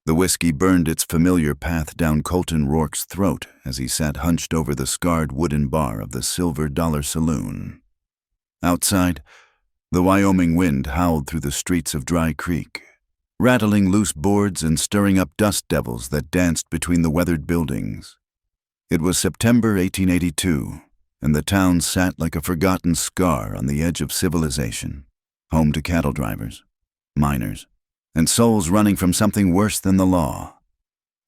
The whiskey burned its familiar path down Colton Rourke's throat as he sat hunched over the scarred wooden bar of the Silver Dollar Saloon. Outside, the Wyoming wind howled through the streets of Dry Creek, rattling loose boards and stirring up dust devils that danced between the weathered buildings. It was September 1882, and the town sat like a forgotten scar on the edge of civilization, home to cattle drivers, miners, and souls running from something worse than the law.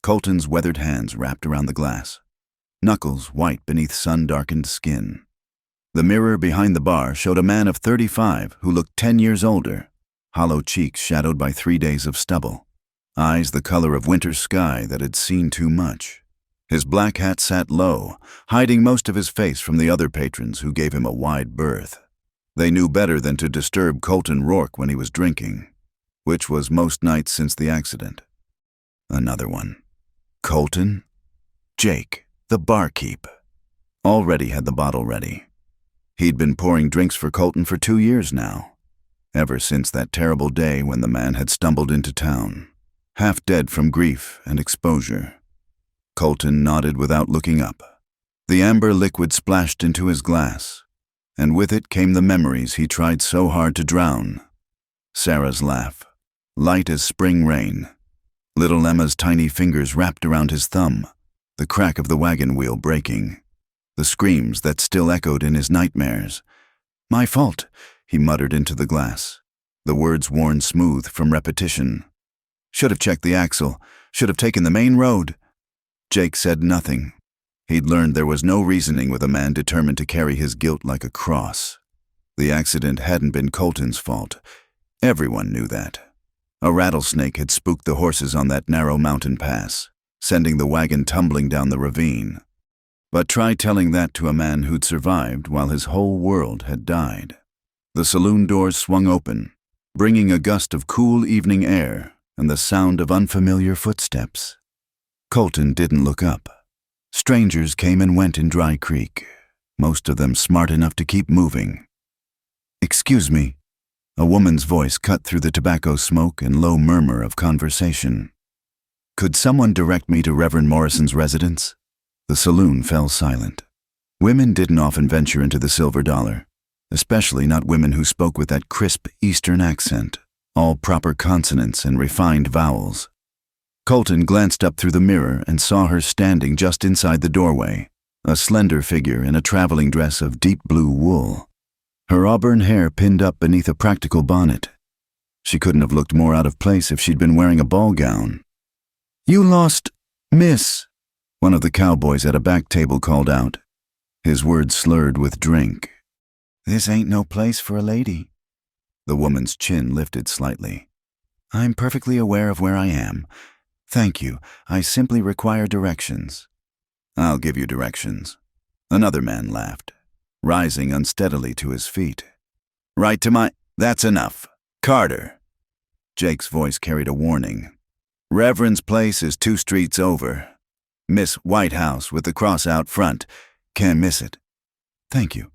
Colton's weathered hands wrapped around the glass, knuckles white beneath sun-darkened skin. The mirror behind the bar showed a man of 35 who looked 10 years older, hollow cheeks shadowed by 3 days of stubble, eyes the color of winter sky that had seen too much. His black hat sat low, hiding most of his face from the other patrons who gave him a wide berth. They knew better than to disturb Colton Rourke when he was drinking, which was most nights since the accident. Another one. Colton? Jake, the barkeep, already had the bottle ready. He'd been pouring drinks for Colton for 2 years now, ever since that terrible day when the man had stumbled into town, half dead from grief and exposure. Colton nodded without looking up. The amber liquid splashed into his glass, and with it came the memories he tried so hard to drown. Sarah's laugh, light as spring rain. Little Emma's tiny fingers wrapped around his thumb, the crack of the wagon wheel breaking. The screams that still echoed in his nightmares. "My fault," he muttered into the glass, the words worn smooth from repetition. "Should have checked the axle, should have taken the main road." Jake said nothing. He'd learned there was no reasoning with a man determined to carry his guilt like a cross. The accident hadn't been Colton's fault. Everyone knew that. A rattlesnake had spooked the horses on that narrow mountain pass, sending the wagon tumbling down the ravine. But try telling that to a man who'd survived while his whole world had died. The saloon doors swung open, bringing a gust of cool evening air and the sound of unfamiliar footsteps. Colton didn't look up. Strangers came and went in Dry Creek, most of them smart enough to keep moving. "Excuse me," a woman's voice cut through the tobacco smoke and low murmur of conversation. "Could someone direct me to Reverend Morrison's residence?" The saloon fell silent. Women didn't often venture into the Silver Dollar, especially not women who spoke with that crisp Eastern accent, all proper consonants and refined vowels. Colton glanced up through the mirror and saw her standing just inside the doorway, a slender figure in a traveling dress of deep blue wool, her auburn hair pinned up beneath a practical bonnet. She couldn't have looked more out of place if she'd been wearing a ball gown. "You lost, miss," one of the cowboys at a back table called out, his words slurred with drink. "This ain't no place for a lady." The woman's chin lifted slightly. "I'm perfectly aware of where I am. Thank you. I simply require directions." "I'll give you directions." Another man laughed, rising unsteadily to his feet. "Right to my— That's enough. Carter." Jake's voice carried a warning. "Reverend's place is 2 streets over. Miss White House with the cross out front. Can't miss it." "Thank you."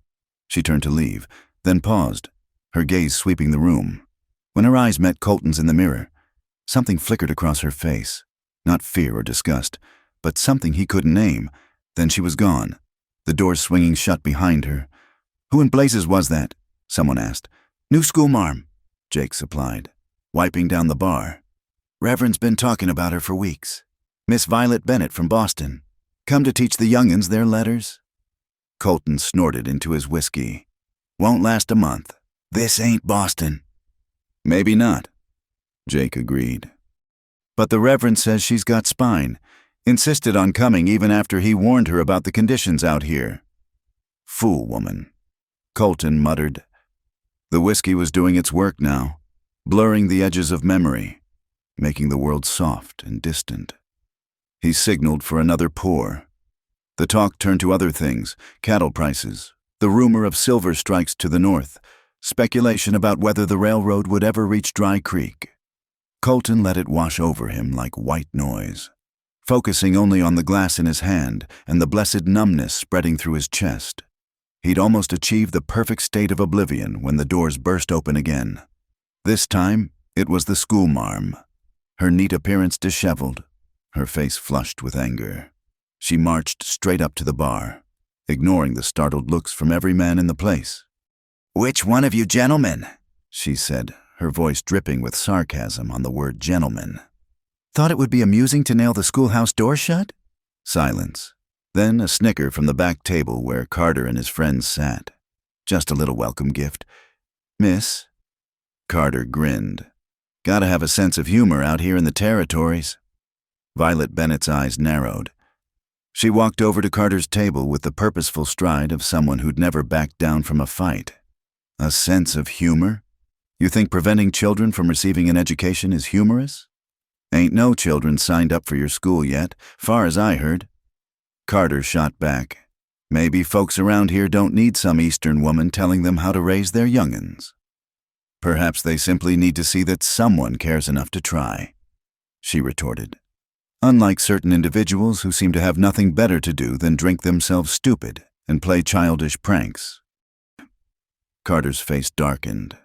She turned to leave, then paused, her gaze sweeping the room. When her eyes met Colton's in the mirror, something flickered across her face. Not fear or disgust, but something he couldn't name. Then she was gone, the doors swinging shut behind her. "Who in blazes was that?" someone asked. "New Schoolmarm," Jake supplied, wiping down the bar. "Reverend's been talking about her for weeks. Miss Violet Bennett from Boston. Come to teach the young'uns their letters." Colton snorted into his whiskey. "Won't last a month. This ain't Boston." "Maybe not," Jake agreed. "But the Reverend says she's got spine. Insisted on coming even after he warned her about the conditions out here." "Fool woman," Colton muttered. The whiskey was doing its work now, blurring the edges of memory, making the world soft and distant. He signaled for another pour. The talk turned to other things: cattle prices, the rumor of silver strikes to the north, speculation about whether the railroad would ever reach Dry Creek. Colton let it wash over him like white noise, focusing only on the glass in his hand and the blessed numbness spreading through his chest. He'd almost achieved the perfect state of oblivion when the doors burst open again. This time, it was the Schoolmarm. her neat appearance disheveled, her face flushed with anger. She marched straight up to the bar, ignoring the startled looks from every man in the place. "Which one of you gentlemen?" she said, her voice dripping with sarcasm on the word gentleman. "Thought it would be amusing to nail the schoolhouse door shut?" Silence. Then a snicker from the back table where Carter and his friends sat. "Just a little welcome gift. Miss?" Carter grinned. "Gotta have a sense of humor out here in the territories." Violet Bennett's eyes narrowed. She walked over to Carter's table with the purposeful stride of someone who'd never backed down from a fight. "A sense of humor? You think preventing children from receiving an education is humorous? Ain't no children signed up for your school yet, far as I heard." Carter shot back. "Maybe folks around here don't need some Eastern woman telling them how to raise their young'uns. Perhaps they simply need to see that someone cares enough to try," she retorted. "Unlike certain individuals who seem to have nothing better to do than drink themselves stupid and play childish pranks." Carter's face darkened.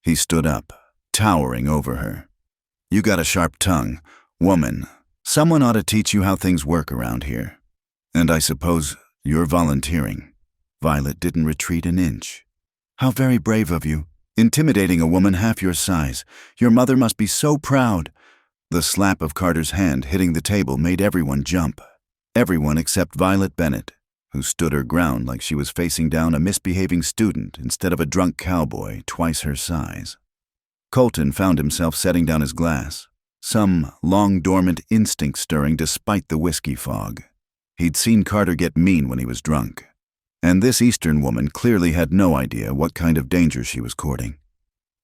He stood up, towering over her. "You got a sharp tongue. Woman, someone ought to teach you how things work around here. And I suppose you're volunteering." Violet didn't retreat an inch. "How very brave of you, intimidating a woman half your size. Your mother must be so proud." The slap of Carter's hand hitting the table made everyone jump. Everyone except Violet Bennett, who stood her ground like she was facing down a misbehaving student instead of a drunk cowboy twice her size. Colton found himself setting down his glass, some long-dormant instinct stirring despite the whiskey fog. He'd seen Carter get mean when he was drunk, and this Eastern woman clearly had no idea what kind of danger she was courting.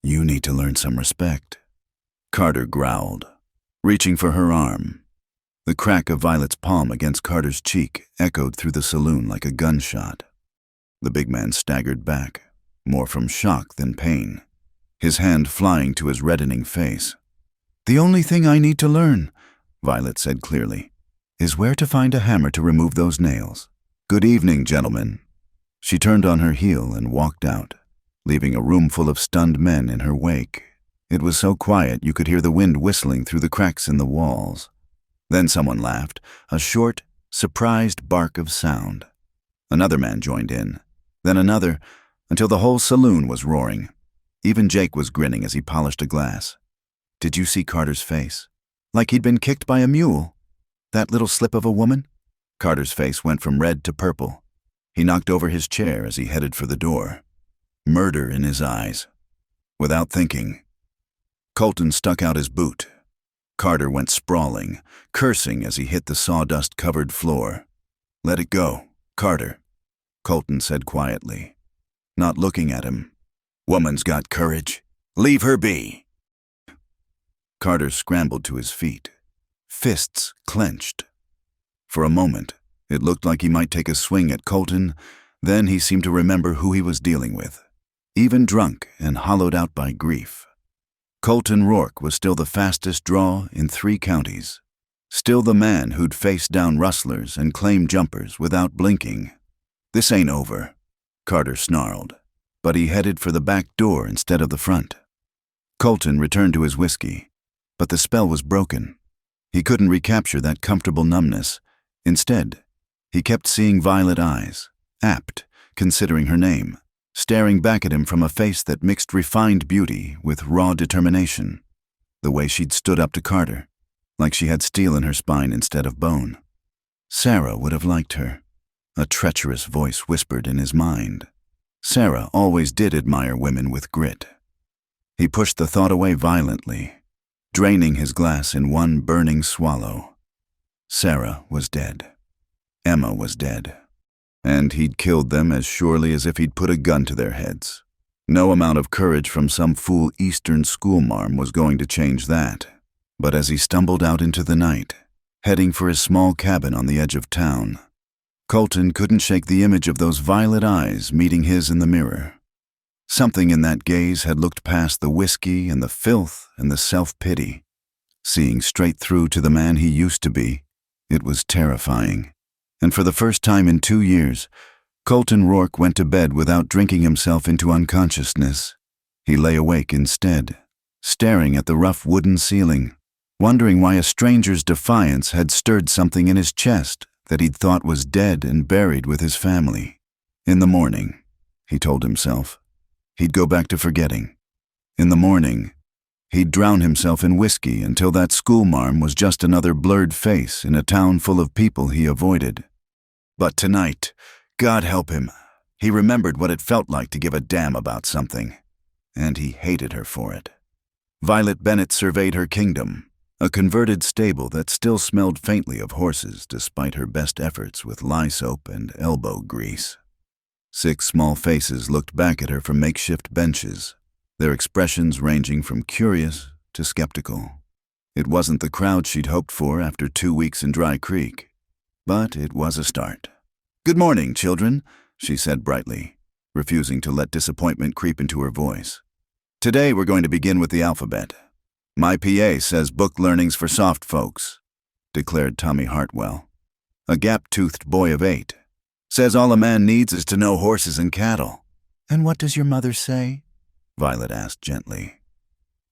"You need to learn some respect," Carter growled, reaching for her arm. The crack of Violet's palm against Carter's cheek echoed through the saloon like a gunshot. The big man staggered back, more from shock than pain, his hand flying to his reddening face. "The only thing I need to learn," Violet said clearly, "is where to find a hammer to remove those nails. Good evening, gentlemen." She turned on her heel and walked out, leaving a room full of stunned men in her wake. It was so quiet you could hear the wind whistling through the cracks in the walls. Then someone laughed, a short, surprised bark of sound. Another man joined in, then another, until the whole saloon was roaring. Even Jake was grinning as he polished a glass. Did you see Carter's face? Like he'd been kicked by a mule. That little slip of a woman? Carter's face went from red to purple. He knocked over his chair as he headed for the door. Murder in his eyes. Without thinking, Colton stuck out his boot. Carter went sprawling, cursing as he hit the sawdust-covered floor. "Let it go, Carter," Colton said quietly, not looking at him. "Woman's got courage. Leave her be." Carter scrambled to his feet, fists clenched. For a moment, it looked like he might take a swing at Colton, then he seemed to remember who he was dealing with, even drunk and hollowed out by grief. Colton Rourke was still the fastest draw in 3 counties, still the man who'd faced down rustlers and claimed jumpers without blinking. "This ain't over," Carter snarled, but he headed for the back door instead of the front. Colton returned to his whiskey, but the spell was broken. He couldn't recapture that comfortable numbness. Instead, he kept seeing violet eyes, apt, considering her name, staring back at him from a face that mixed refined beauty with raw determination, the way she'd stood up to Carter, like she had steel in her spine instead of bone. Sarah would have liked her, a treacherous voice whispered in his mind. Sarah always did admire women with grit. He pushed the thought away violently, draining his glass in one burning swallow. Sarah was dead. Emma was dead. And he'd killed them as surely as if he'd put a gun to their heads. No amount of courage from some fool Eastern schoolmarm was going to change that. But as he stumbled out into the night, heading for his small cabin on the edge of town, Colton couldn't shake the image of those violet eyes meeting his in the mirror. Something in that gaze had looked past the whiskey and the filth and the self-pity, seeing straight through to the man he used to be. It was terrifying. And for the first time in 2 years, Colton Rourke went to bed without drinking himself into unconsciousness. He lay awake instead, staring at the rough wooden ceiling, wondering why a stranger's defiance had stirred something in his chest that he'd thought was dead and buried with his family. In the morning, he told himself, he'd go back to forgetting. In the morning, he'd drown himself in whiskey until that schoolmarm was just another blurred face in a town full of people he avoided. But tonight, God help him, he remembered what it felt like to give a damn about something, and he hated her for it. Violet Bennett surveyed her kingdom, a converted stable that still smelled faintly of horses despite her best efforts with lye soap and elbow grease. 6 small faces looked back at her from makeshift benches, their expressions ranging from curious to skeptical. It wasn't the crowd she'd hoped for after 2 weeks in Dry Creek, but it was a start. "Good morning, children," she said brightly, refusing to let disappointment creep into her voice. "Today we're going to begin with the alphabet. My PA says book learning's for soft folks," declared Tommy Hartwell, a gap-toothed boy of 8. "Says all a man needs is to know horses and cattle." "And what does your mother say?" Violet asked gently.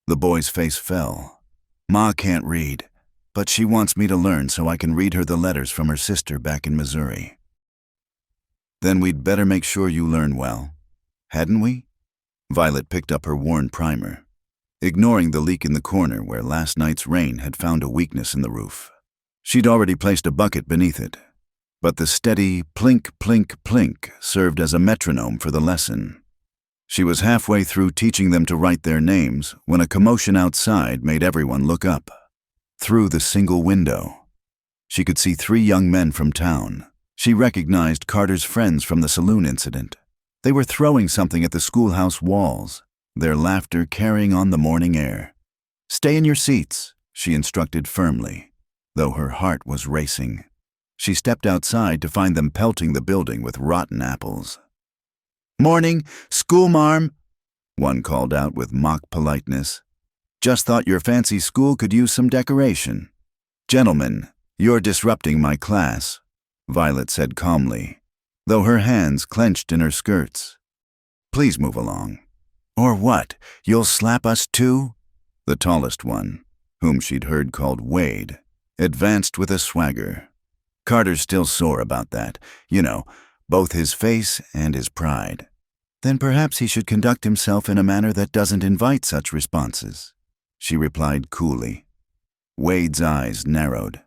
The boy's face fell. "Ma can't read, but she wants me to learn so I can read her the letters from her sister back in Missouri." "Then we'd better make sure you learn well, hadn't we?" Violet picked up her worn primer, ignoring the leak in the corner where last night's rain had found a weakness in the roof. She'd already placed a bucket beneath it, but the steady plink, plink, plink served as a metronome for the lesson. She was halfway through teaching them to write their names when a commotion outside made everyone look up. Through the single window, she could see 3 young men from town. She recognized Carter's friends from the saloon incident. They were throwing something at the schoolhouse walls, their laughter carrying on the morning air. "Stay in your seats," she instructed firmly, though her heart was racing. She stepped outside to find them pelting the building with rotten apples. "Morning, Schoolmarm," one called out with mock politeness. "Just thought your fancy school could use some decoration." "Gentlemen, you're disrupting my class," Violet said calmly, though her hands clenched in her skirts. "Please move along." "Or what? You'll slap us too?" The tallest one, whom she'd heard called Wade, advanced with a swagger. Carter's still sore about that, both his face and his pride. "Then perhaps he should conduct himself in a manner that doesn't invite such responses," she replied coolly. Wade's eyes narrowed.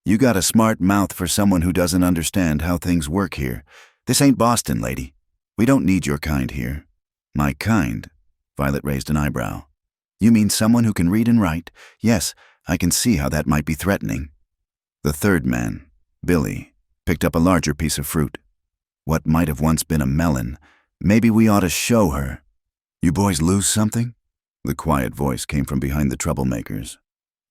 "You got a smart mouth for someone who doesn't understand how things work here. This ain't Boston, lady. We don't need your kind here." "My kind?" Violet raised an eyebrow. "You mean someone who can read and write? Yes, I can see how that might be threatening." The third man, Billy, picked up a larger piece of fruit. What might have once been a melon. "Maybe we ought to show her." "You boys lose something?" The quiet voice came from behind the troublemakers.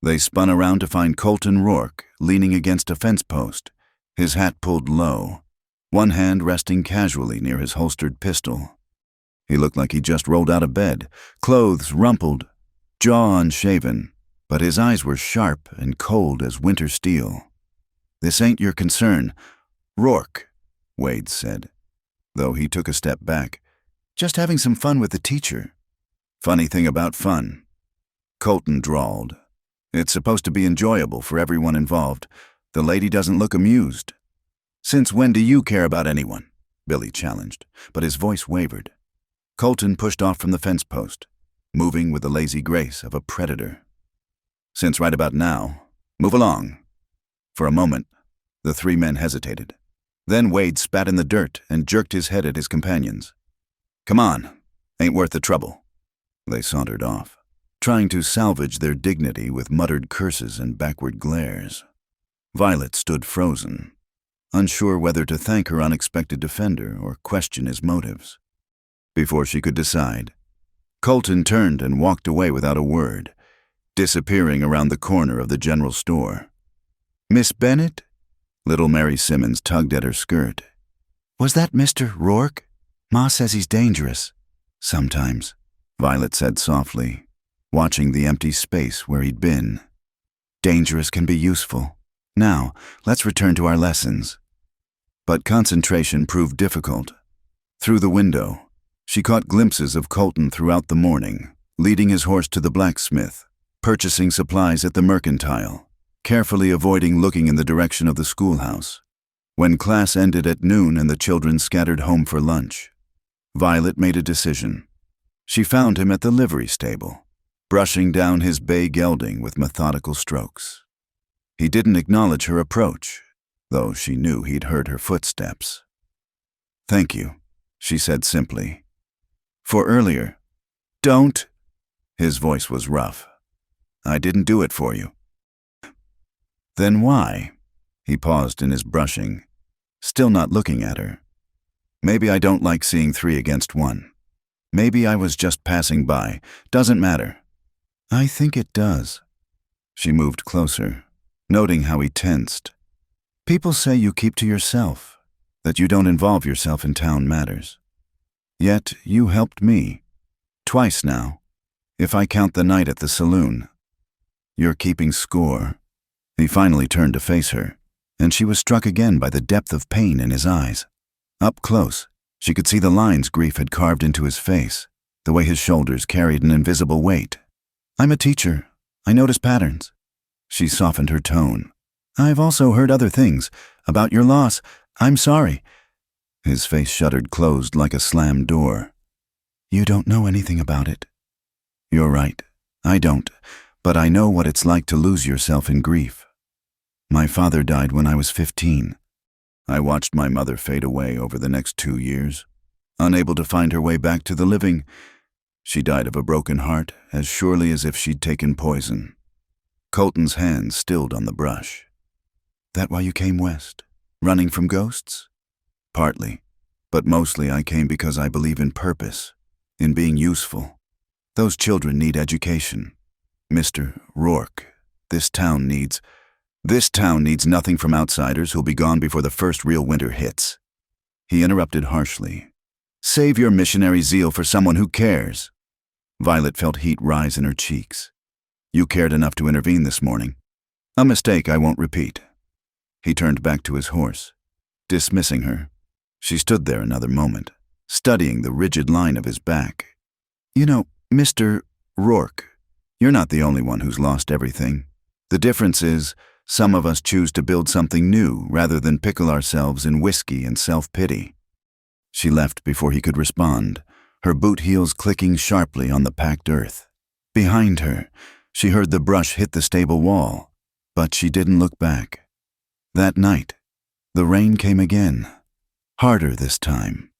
They spun around to find Colton Rourke leaning against a fence post, his hat pulled low, one hand resting casually near his holstered pistol. He looked like he just rolled out of bed, clothes rumpled, jaw unshaven, but his eyes were sharp and cold as winter steel. "This ain't your concern, Rourke," Wade said, though he took a step back. "Just having some fun with the teacher." "Funny thing about fun," Colton drawled. "It's supposed to be enjoyable for everyone involved. The lady doesn't look amused." "Since when do you care about anyone?" Billy challenged, but his voice wavered. Colton pushed off from the fence post, moving with the lazy grace of a predator. "Since right about now, move along." For a moment, the 3 men hesitated. Then Wade spat in the dirt and jerked his head at his companions. "Come on, ain't worth the trouble." They sauntered off, trying to salvage their dignity with muttered curses and backward glares. Violet stood frozen, unsure whether to thank her unexpected defender or question his motives. Before she could decide, Colton turned and walked away without a word, disappearing around the corner of the general store. "Miss Bennett?" Little Mary Simmons tugged at her skirt. "Was that Mr. Rourke? Ma says he's dangerous." "Sometimes," Violet said softly, watching the empty space where he'd been. "Dangerous can be useful. Now, let's return to our lessons." But concentration proved difficult. Through the window, she caught glimpses of Colton throughout the morning, leading his horse to the blacksmith, purchasing supplies at the mercantile, carefully avoiding looking in the direction of the schoolhouse. When class ended at noon and the children scattered home for lunch, Violet made a decision. She found him at the livery stable, brushing down his bay gelding with methodical strokes. He didn't acknowledge her approach, though she knew he'd heard her footsteps. "Thank you," she said simply. "For earlier." "Don't." His voice was rough. "I didn't do it for you." "Then why?" He paused in his brushing, still not looking at her. "Maybe I don't like seeing 3 against 1. Maybe I was just passing by. Doesn't matter." "I think it does." She moved closer, noting how he tensed. "People say you keep to yourself, that you don't involve yourself in town matters. Yet you helped me. Twice now, if I count the night at the saloon. You're keeping score." He finally turned to face her, and she was struck again by the depth of pain in his eyes. Up close, she could see the lines grief had carved into his face, the way his shoulders carried an invisible weight. "I'm a teacher. I notice patterns." She softened her tone. "I've also heard other things. About your loss. I'm sorry." His face shuttered closed like a slammed door. "You don't know anything about it." "You're right. I don't. But I know what it's like to lose yourself in grief. My father died when I was 15. I watched my mother fade away over the next 2 years. Unable to find her way back to the living, she died of a broken heart as surely as if she'd taken poison." Colton's hand stilled on the brush. "That why you came west? Running from ghosts?" "Partly, but mostly I came because I believe in purpose, in being useful. Those children need education. Mr. Rourke, this town needs nothing from outsiders who'll be gone before the first real winter hits." He interrupted harshly. "Save your missionary zeal for someone who cares." Violet felt heat rise in her cheeks. "You cared enough to intervene this morning. A mistake I won't repeat." He turned back to his horse, dismissing her. She stood there another moment, studying the rigid line of his back. "You know, Mr. Rourke, you're not the only one who's lost everything. The difference is, some of us choose to build something new rather than pickle ourselves in whiskey and self-pity." She left before he could respond, her boot heels clicking sharply on the packed earth. Behind her, she heard the brush hit the stable wall, but she didn't look back. That night, the rain came again, harder this time,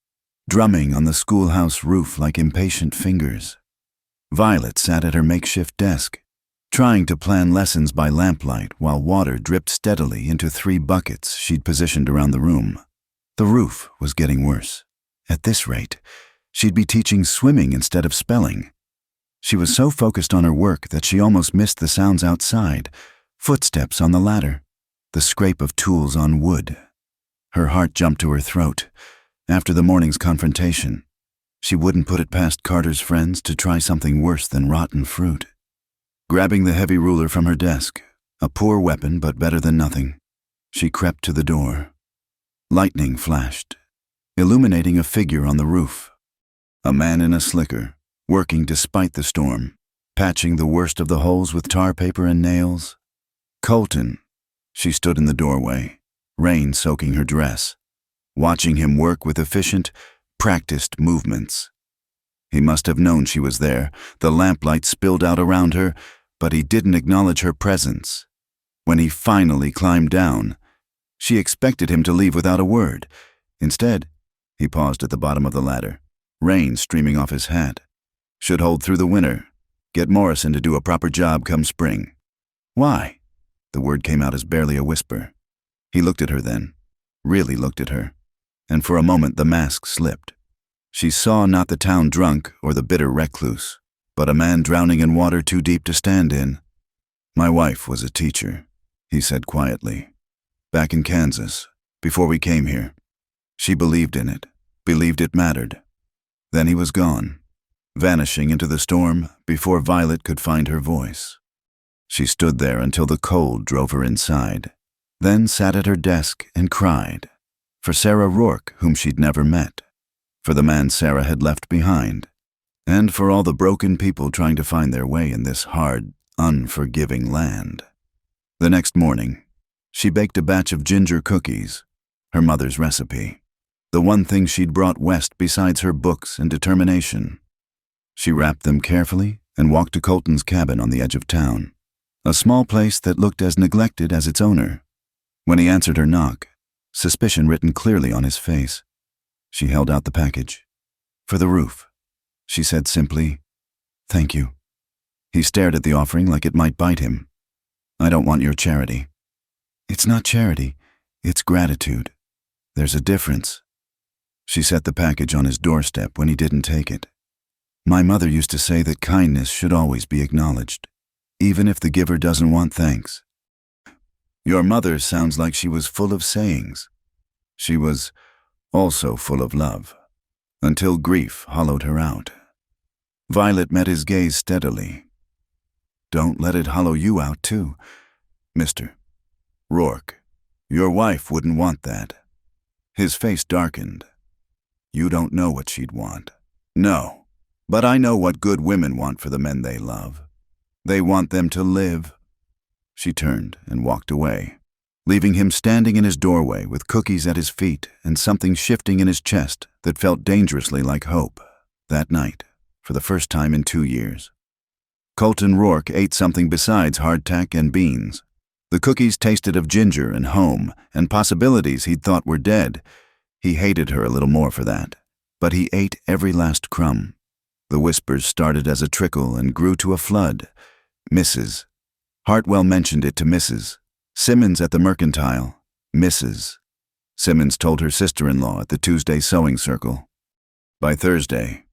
drumming on the schoolhouse roof like impatient fingers. Violet sat at her makeshift desk, trying to plan lessons by lamplight while water dripped steadily into 3 buckets she'd positioned around the room. The roof was getting worse. At this rate, she'd be teaching swimming instead of spelling. She was so focused on her work that she almost missed the sounds outside, footsteps on the ladder, the scrape of tools on wood. Her heart jumped to her throat. After the morning's confrontation, she wouldn't put it past Carter's friends to try something worse than rotten fruit. Grabbing the heavy ruler from her desk, a poor weapon but better than nothing, she crept to the door. Lightning flashed, illuminating a figure on the roof. A man in a slicker, working despite the storm, patching the worst of the holes with tar paper and nails. Colton. She stood in the doorway, rain soaking her dress, watching him work with efficient, practiced movements. He must have known she was there. The lamplight spilled out around her, but he didn't acknowledge her presence. When he finally climbed down, she expected him to leave without a word. Instead, he paused at the bottom of the ladder, rain streaming off his hat. "Should hold through the winter. Get Morrison to do a proper job come spring." "Why?" The word came out as barely a whisper. He looked at her then, really looked at her, and for a moment the mask slipped. She saw not the town drunk or the bitter recluse, but a man drowning in water too deep to stand in. "My wife was a teacher," he said quietly. "Back in Kansas, before we came here. She believed in it, believed it mattered." Then he was gone, vanishing into the storm before Violet could find her voice. She stood there until the cold drove her inside, then sat at her desk and cried. For Sarah Rourke, whom she'd never met. For the man Sarah had left behind. And for all the broken people trying to find their way in this hard, unforgiving land. The next morning, she baked a batch of ginger cookies, her mother's recipe, the one thing she'd brought west besides her books and determination. She wrapped them carefully and walked to Colton's cabin on the edge of town, a small place that looked as neglected as its owner. When he answered her knock, suspicion written clearly on his face, she held out the package. "For the roof," she said simply. "Thank you." He stared at the offering like it might bite him. "I don't want your charity." "It's not charity, it's gratitude. There's a difference." She set the package on his doorstep when he didn't take it. "My mother used to say that kindness should always be acknowledged, even if the giver doesn't want thanks." Your mother sounds like she was full of sayings. She was also full of love, until grief hollowed her out. Violet met his gaze steadily. "Don't let it hollow you out, too, Mr. Rourke. Your wife wouldn't want that." His face darkened. "You don't know what she'd want." "No, but I know what good women want for the men they love. They want them to live." She turned and walked away, leaving him standing in his doorway with cookies at his feet and something shifting in his chest that felt dangerously like hope. That night, for the first time in 2 years, Colton Rourke ate something besides hardtack and beans. The cookies tasted of ginger and home and possibilities he'd thought were dead. He hated her a little more for that, but he ate every last crumb. The whispers started as a trickle and grew to a flood. Mrs. Hartwell mentioned it to Mrs. Simmons at the Mercantile. Mrs. Simmons told her sister-in-law at the Tuesday sewing circle. By Thursday,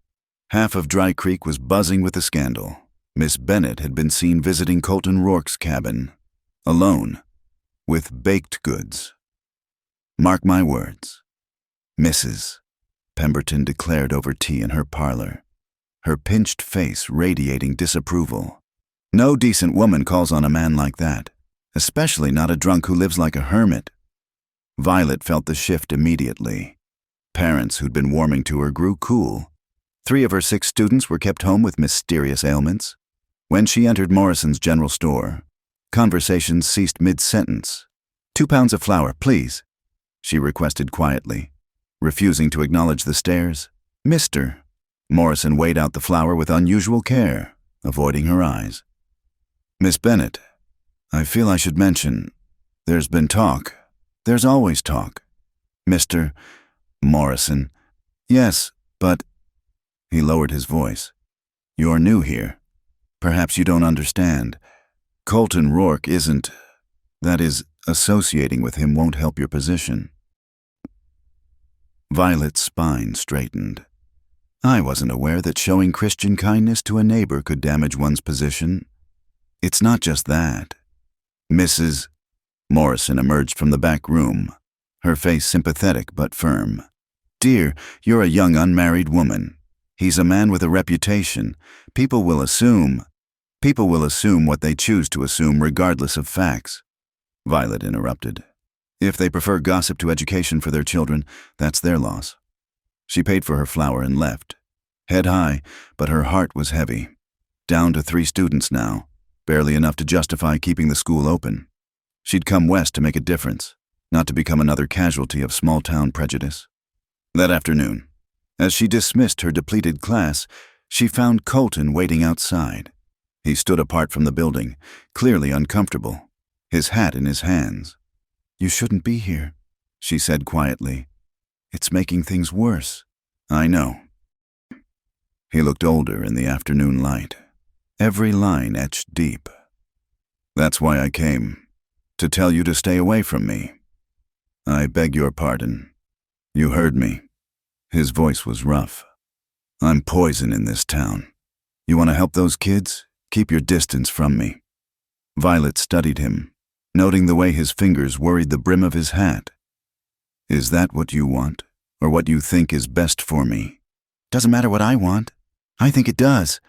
half of Dry Creek was buzzing with the scandal. Miss Bennett had been seen visiting Colton Rourke's cabin, alone, with baked goods. "Mark my words," Mrs. Pemberton declared over tea in her parlor, her pinched face radiating disapproval. "No decent woman calls on a man like that, especially not a drunk who lives like a hermit." Violet felt the shift immediately. Parents who'd been warming to her grew cool. 3 of her 6 students were kept home with mysterious ailments. When she entered Morrison's general store, conversations ceased mid-sentence. "2 pounds of flour, please," she requested quietly, refusing to acknowledge the stares. "Mr." Morrison weighed out the flour with unusual care, avoiding her eyes. "Miss Bennett, I feel I should mention, there's been talk. There's always talk." "Mr. Morrison." "Yes, but—" He lowered his voice. "You're new here. Perhaps you don't understand. Colton Rourke isn't. That is, associating with him won't help your position." Violet's spine straightened. "I wasn't aware that showing Christian kindness to a neighbor could damage one's position. It's not just that." Mrs. Morrison emerged from the back room, her face sympathetic but firm. "Dear, you're a young unmarried woman. He's a man with a reputation. People will assume what they choose to assume regardless of facts." Violet interrupted. "If they prefer gossip to education for their children, that's their loss." She paid for her flour and left, head high, but her heart was heavy. Down to 3 students now, barely enough to justify keeping the school open. She'd come west to make a difference, not to become another casualty of small-town prejudice. That afternoon, as she dismissed her depleted class, she found Colton waiting outside. He stood apart from the building, clearly uncomfortable, his hat in his hands. "You shouldn't be here," she said quietly. "It's making things worse." "I know." He looked older in the afternoon light, every line etched deep. "That's why I came, to tell you to stay away from me. I beg your pardon. You heard me." His voice was rough. "I'm poison in this town. You want to help those kids? Keep your distance from me." Violet studied him, noting the way his fingers worried the brim of his hat. "Is that what you want, or what you think is best for me?" "Doesn't matter what I want. I think it does."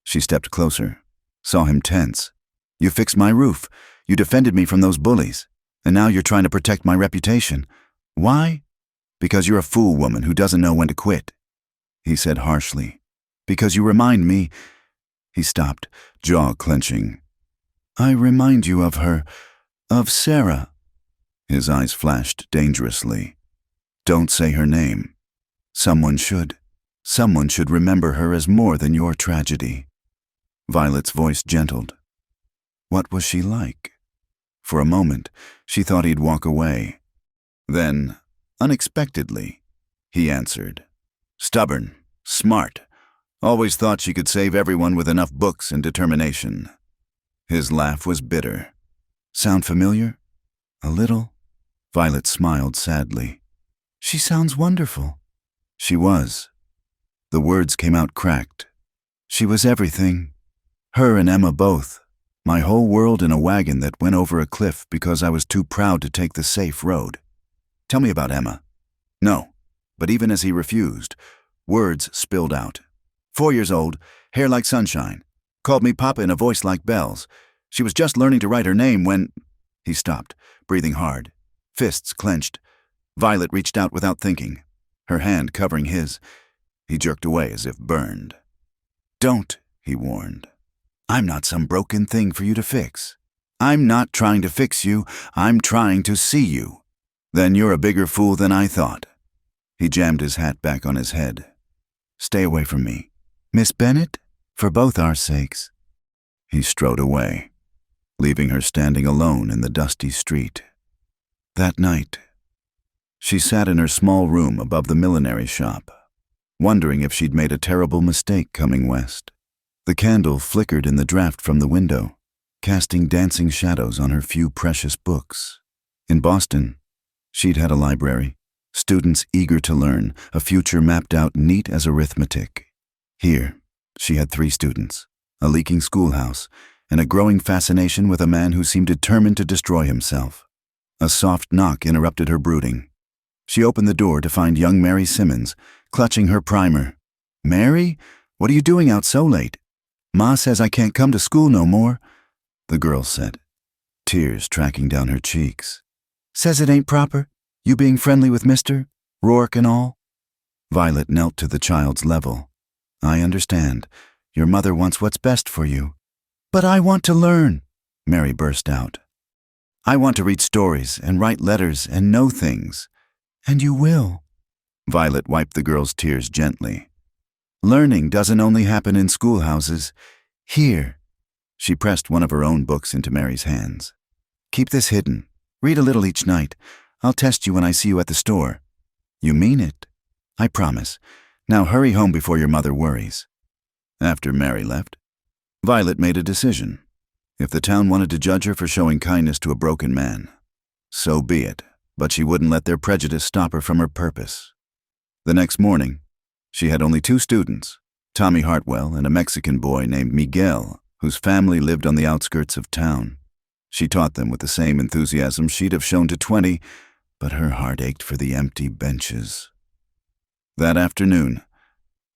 She stepped closer, saw him tense. "You fixed my roof. You defended me from those bullies. And now you're trying to protect my reputation. Why?" "Because you're a fool woman who doesn't know when to quit," he said harshly. "Because you remind me—" He stopped, jaw clenching. I remind you of her, of Sarah. His eyes flashed dangerously. Don't say her name. Someone should. Someone should remember her as more than your tragedy. Violet's voice gentled. What was she like? For a moment, she thought he'd walk away. Then, unexpectedly, he answered. Stubborn, smart, always thought she could save everyone with enough books and determination. His laugh was bitter. Sound familiar? A little. Violet smiled sadly. She sounds wonderful. She was. The words came out cracked. She was everything. Her and Emma both. My whole world in a wagon that went over a cliff because I was too proud to take the safe road. Tell me about Emma. No, but even as he refused, words spilled out. 4 years old, hair like sunshine. Called me Papa in a voice like bells. She was just learning to write her name when... He stopped, breathing hard, fists clenched. Violet reached out without thinking, her hand covering his. He jerked away as if burned. Don't, he warned. I'm not some broken thing for you to fix. I'm not trying to fix you, I'm trying to see you. Then you're a bigger fool than I thought. He jammed his hat back on his head. Stay away from me. Miss Bennet, for both our sakes. He strode away, leaving her standing alone in the dusty street. That night, she sat in her small room above the millinery shop, wondering if she'd made a terrible mistake coming west. The candle flickered in the draught from the window, casting dancing shadows on her few precious books. In Boston, she'd had a library, students eager to learn, a future mapped out neat as arithmetic. Here, she had 3 students, a leaking schoolhouse, and a growing fascination with a man who seemed determined to destroy himself. A soft knock interrupted her brooding. She opened the door to find young Mary Simmons, clutching her primer. Mary, what are you doing out so late? Ma says I can't come to school no more, the girl said, tears tracking down her cheeks. Says it ain't proper, you being friendly with Mr. Rourke and all. Violet knelt to the child's level. I understand. Your mother wants what's best for you. But I want to learn, Mary burst out. I want to read stories and write letters and know things. And you will. Violet wiped the girl's tears gently. Learning doesn't only happen in schoolhouses. Here. She pressed one of her own books into Mary's hands. Keep this hidden. Read a little each night. I'll test you when I see you at the store. You mean it? I promise. Now hurry home before your mother worries. After Mary left, Violet made a decision. If the town wanted to judge her for showing kindness to a broken man, so be it, but she wouldn't let their prejudice stop her from her purpose. The next morning, she had only 2 students, Tommy Hartwell and a Mexican boy named Miguel, whose family lived on the outskirts of town. She taught them with the same enthusiasm she'd have shown to 20, but her heart ached for the empty benches. That afternoon,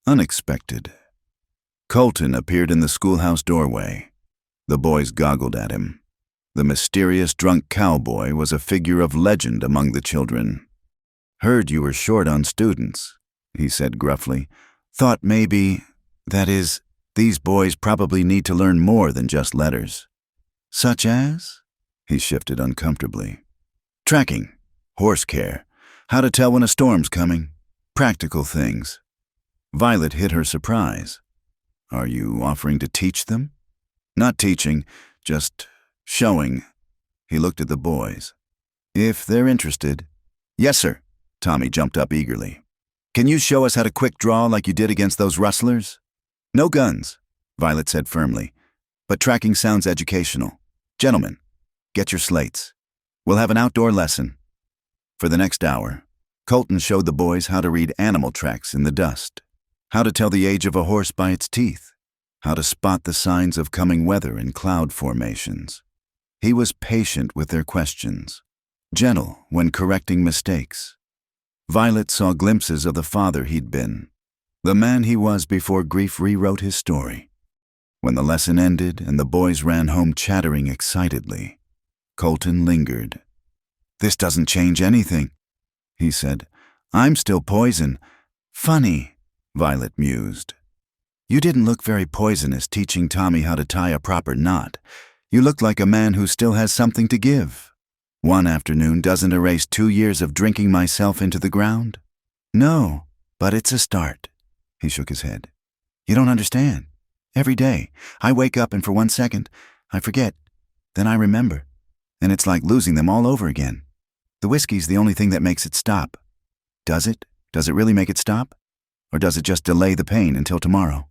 unexpected, Colton appeared in the schoolhouse doorway. The boys goggled at him. The mysterious drunk cowboy was a figure of legend among the children. Heard you were short on students, he said gruffly. Thought maybe, that is, these boys probably need to learn more than just letters. Such as? He shifted uncomfortably. Tracking, horse care, how to tell when a storm's coming, practical things. Violet hid her surprise. Are you offering to teach them? Not teaching, just showing. He looked at the boys. If they're interested. Yes, sir. Tommy jumped up eagerly. Can you show us how to quick draw like you did against those rustlers? No guns, Violet said firmly, but tracking sounds educational. Gentlemen, get your slates. We'll have an outdoor lesson. For the next hour, Colton showed the boys how to read animal tracks in the dust, how to tell the age of a horse by its teeth, how to spot the signs of coming weather in cloud formations. He was patient with their questions, gentle when correcting mistakes. Violet saw glimpses of the father he'd been, the man he was before grief rewrote his story. When the lesson ended and the boys ran home chattering excitedly, Colton lingered. This doesn't change anything, he said. I'm still poison. Funny, Violet mused. You didn't look very poisonous teaching Tommy how to tie a proper knot. You look like a man who still has something to give. One afternoon doesn't erase 2 years of drinking myself into the ground. No, but it's a start. He shook his head. You don't understand. Every day, I wake up and for 1 second, I forget. Then I remember. And it's like losing them all over again. The whiskey's the only thing that makes it stop. Does it? Does it really make it stop? Or does it just delay the pain until tomorrow?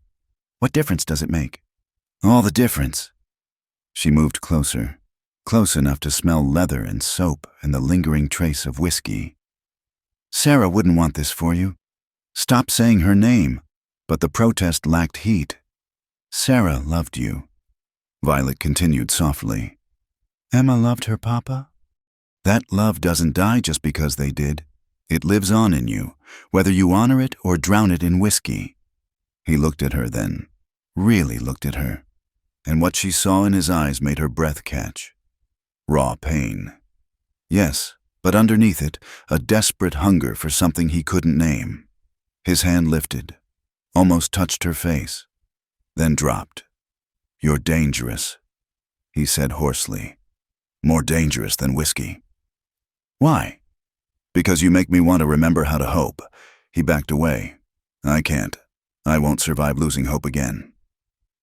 What difference does it make? All the difference. She moved closer, close enough to smell leather and soap and the lingering trace of whiskey. Sarah wouldn't want this for you. Stop saying her name. But the protest lacked heat. Sarah loved you. Violet continued softly. Emma loved her papa? That love doesn't die just because they did. It lives on in you, whether you honor it or drown it in whiskey. He looked at her then, really looked at her, and what she saw in his eyes made her breath catch. Raw pain. Yes, but underneath it, a desperate hunger for something he couldn't name. His hand lifted, almost touched her face, then dropped. You're dangerous, he said hoarsely. More dangerous than whiskey. Why? Because you make me want to remember how to hope. He backed away. I can't. I won't survive losing hope again.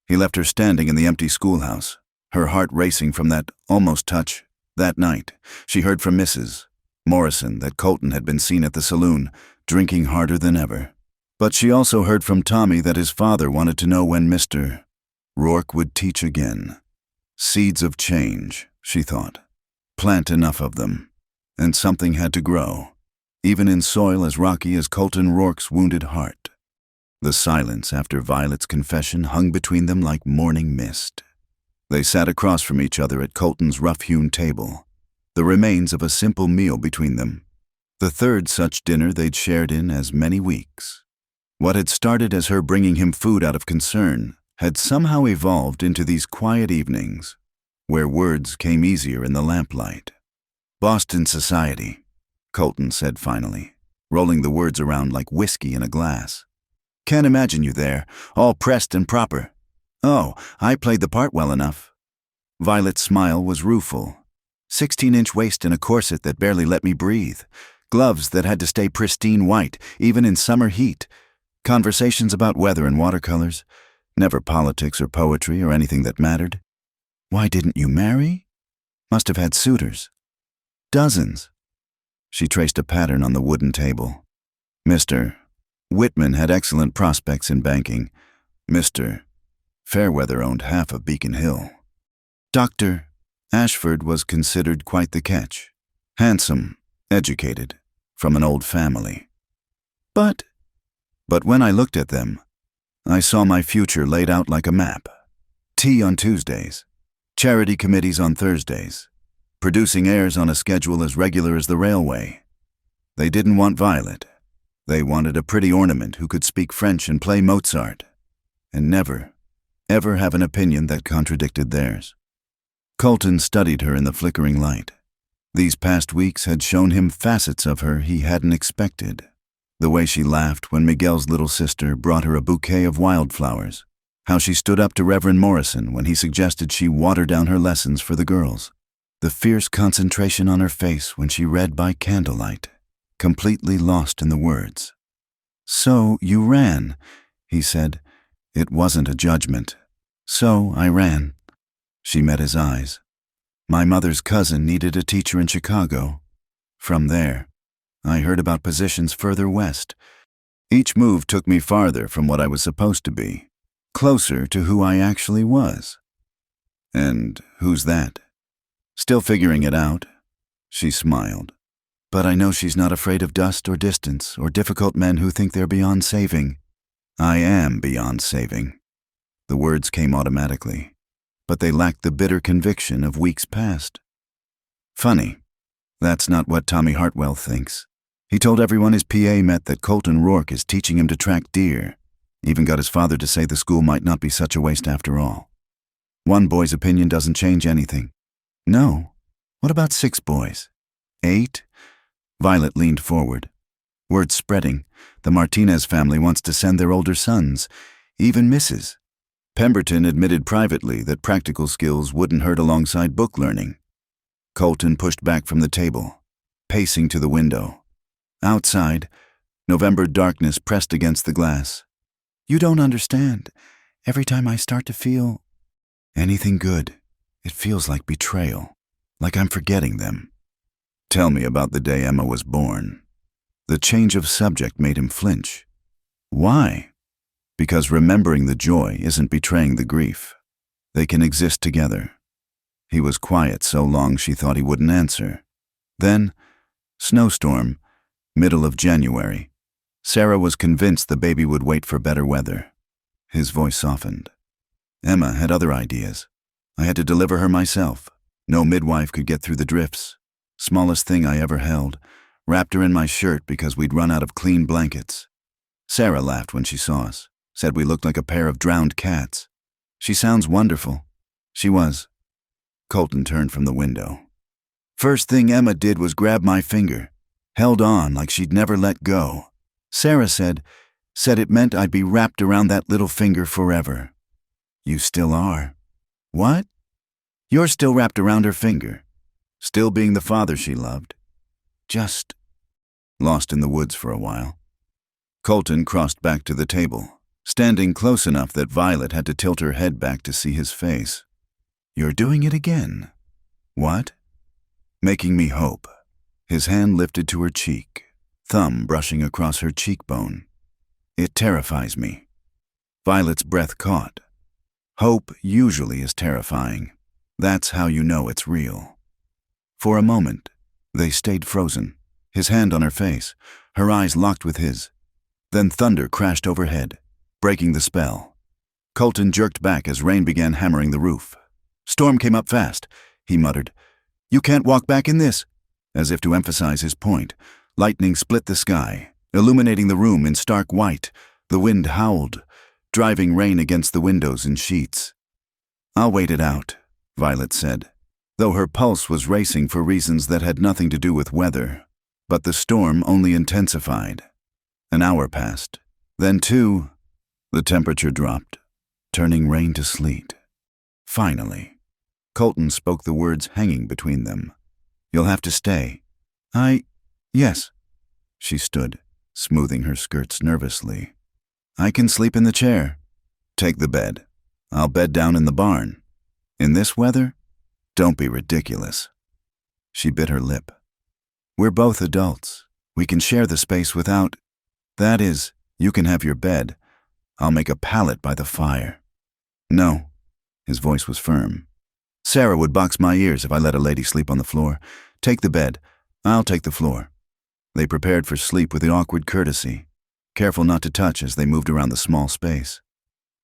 He left her standing in the empty schoolhouse, her heart racing from that almost touch. That night, she heard from Mrs. Morrison that Colton had been seen at the saloon, drinking harder than ever. But she also heard from Tommy that his father wanted to know when Mr. Rourke would teach again. Seeds of change, she thought. Plant enough of them, and something had to grow, even in soil as rocky as Colton Rourke's wounded heart. The silence after Violet's confession hung between them like morning mist. They sat across from each other at Colton's rough-hewn table, the remains of a simple meal between them, the third such dinner they'd shared in as many weeks. What had started as her bringing him food out of concern had somehow evolved into these quiet evenings, where words came easier in the lamplight. Boston society, Colton said finally, rolling the words around like whiskey in a glass. Can't imagine you there, all pressed and proper. Oh, I played the part well enough. Violet's smile was rueful. 16-inch waist in a corset that barely let me breathe. Gloves that had to stay pristine white, even in summer heat. Conversations about weather and watercolors. Never politics or poetry or anything that mattered. Why didn't you marry? Must have had suitors. Dozens. She traced a pattern on the wooden table. Mr. Whitman had excellent prospects in banking. Mr. Fairweather owned half of Beacon Hill. Dr. Ashford was considered quite the catch. Handsome, educated, from an old family. But when I looked at them, I saw my future laid out like a map. Tea on Tuesdays, charity committees on Thursdays, producing heirs on a schedule as regular as the railway. They didn't want Violet. They wanted a pretty ornament who could speak French and play Mozart, and never, ever have an opinion that contradicted theirs. Colton studied her in the flickering light. These past weeks had shown him facets of her he hadn't expected. The way she laughed when Miguel's little sister brought her a bouquet of wildflowers. How she stood up to Reverend Morrison when he suggested she water down her lessons for the girls. The fierce concentration on her face when she read by candlelight, completely lost in the words. So you ran, he said. It wasn't a judgment. So I ran. She met his eyes. My mother's cousin needed a teacher in Chicago. From there, I heard about positions further west. Each move took me farther from what I was supposed to be, closer to who I actually was. And who's that? Still figuring it out. She smiled. But I know she's not afraid of dust or distance or difficult men who think they're beyond saving. I am beyond saving. The words came automatically, but they lacked the bitter conviction of weeks past. Funny, that's not what Tommy Hartwell thinks. He told everyone his PA met that Colton Rourke is teaching him to track deer. Even got his father to say the school might not be such a waste after all. One boy's opinion doesn't change anything. No. What about 6 boys? 8? Violet leaned forward. Word spreading. The Martinez family wants to send their older sons, even Mrs. Pemberton admitted privately that practical skills wouldn't hurt alongside book learning. Colton pushed back from the table, pacing to the window. Outside, November darkness pressed against the glass. You don't understand. Every time I start to feel anything good, it feels like betrayal, like I'm forgetting them. Tell me about the day Emma was born. The change of subject made him flinch. Why? Because remembering the joy isn't betraying the grief. They can exist together. He was quiet so long she thought he wouldn't answer. Then, snowstorm, middle of January. Sarah was convinced the baby would wait for better weather. His voice softened. Emma had other ideas. I had to deliver her myself. No midwife could get through the drifts. Smallest thing I ever held. Wrapped her in my shirt because we'd run out of clean blankets. Sarah laughed when she saw us, said we looked like a pair of drowned cats. She sounds wonderful. She was. Colton turned from the window. First thing Emma did was grab my finger, held on like she'd never let go. Sarah said it meant I'd be wrapped around that little finger forever. You still are. What? You're still wrapped around her finger, still being the father she loved. Just lost in the woods for a while. Colton crossed back to the table, standing close enough that Violet had to tilt her head back to see his face. You're doing it again. What? Making me hope. His hand lifted to her cheek, thumb brushing across her cheekbone. It terrifies me. Violet's breath caught. Hope usually is terrifying. That's how you know it's real. For a moment, they stayed frozen, his hand on her face, her eyes locked with his. Then thunder crashed overhead, breaking the spell. Colton jerked back as rain began hammering the roof. Storm came up fast, he muttered. You can't walk back in this. As if to emphasize his point, lightning split the sky, illuminating the room in stark white. The wind howled, driving rain against the windows in sheets. I'll wait it out, Violet said, though her pulse was racing for reasons that had nothing to do with weather. But the storm only intensified. An hour passed, then 2. The temperature dropped, turning rain to sleet. Finally, Colton spoke the words hanging between them. You'll have to stay. Yes. She stood, smoothing her skirts nervously. I can sleep in the chair. Take the bed. I'll bed down in the barn. In this weather? Don't be ridiculous. She bit her lip. We're both adults. We can share the space without... That is, you can have your bed. I'll make a pallet by the fire. No. His voice was firm. Sarah would box my ears if I let a lady sleep on the floor. Take the bed. I'll take the floor. They prepared for sleep with the awkward courtesy, careful not to touch as they moved around the small space.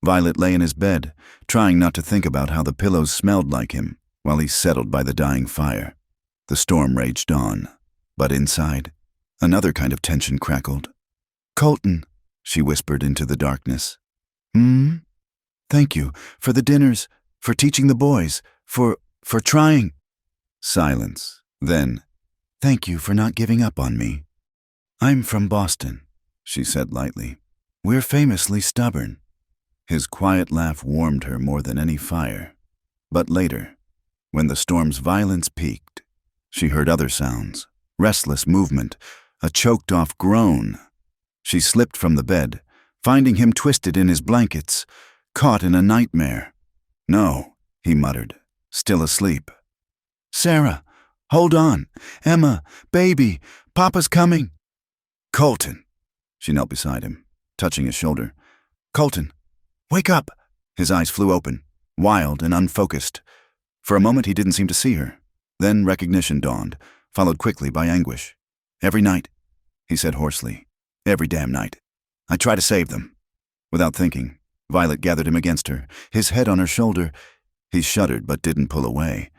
Violet lay in his bed, trying not to think about how the pillows smelled like him, while he settled by the dying fire. The storm raged on, but inside, another kind of tension crackled. Colton, she whispered into the darkness. Thank you for the dinners, for teaching the boys, for trying. Silence. Then, thank you for not giving up on me. I'm from Boston, she said lightly. We're famously stubborn. His quiet laugh warmed her more than any fire. But later, when the storm's violence peaked, she heard other sounds, restless movement, a choked-off groan. She slipped from the bed, finding him twisted in his blankets, caught in a nightmare. No, he muttered, still asleep. Sarah, hold on. Emma, baby, Papa's coming. Colton. She knelt beside him, touching his shoulder. Colton, wake up. His eyes flew open, wild and unfocused. For a moment he didn't seem to see her. Then recognition dawned, followed quickly by anguish. Every night, he said hoarsely. Every damn night. I try to save them. Without thinking, Violet gathered him against her, his head on her shoulder. He shuddered but didn't pull away.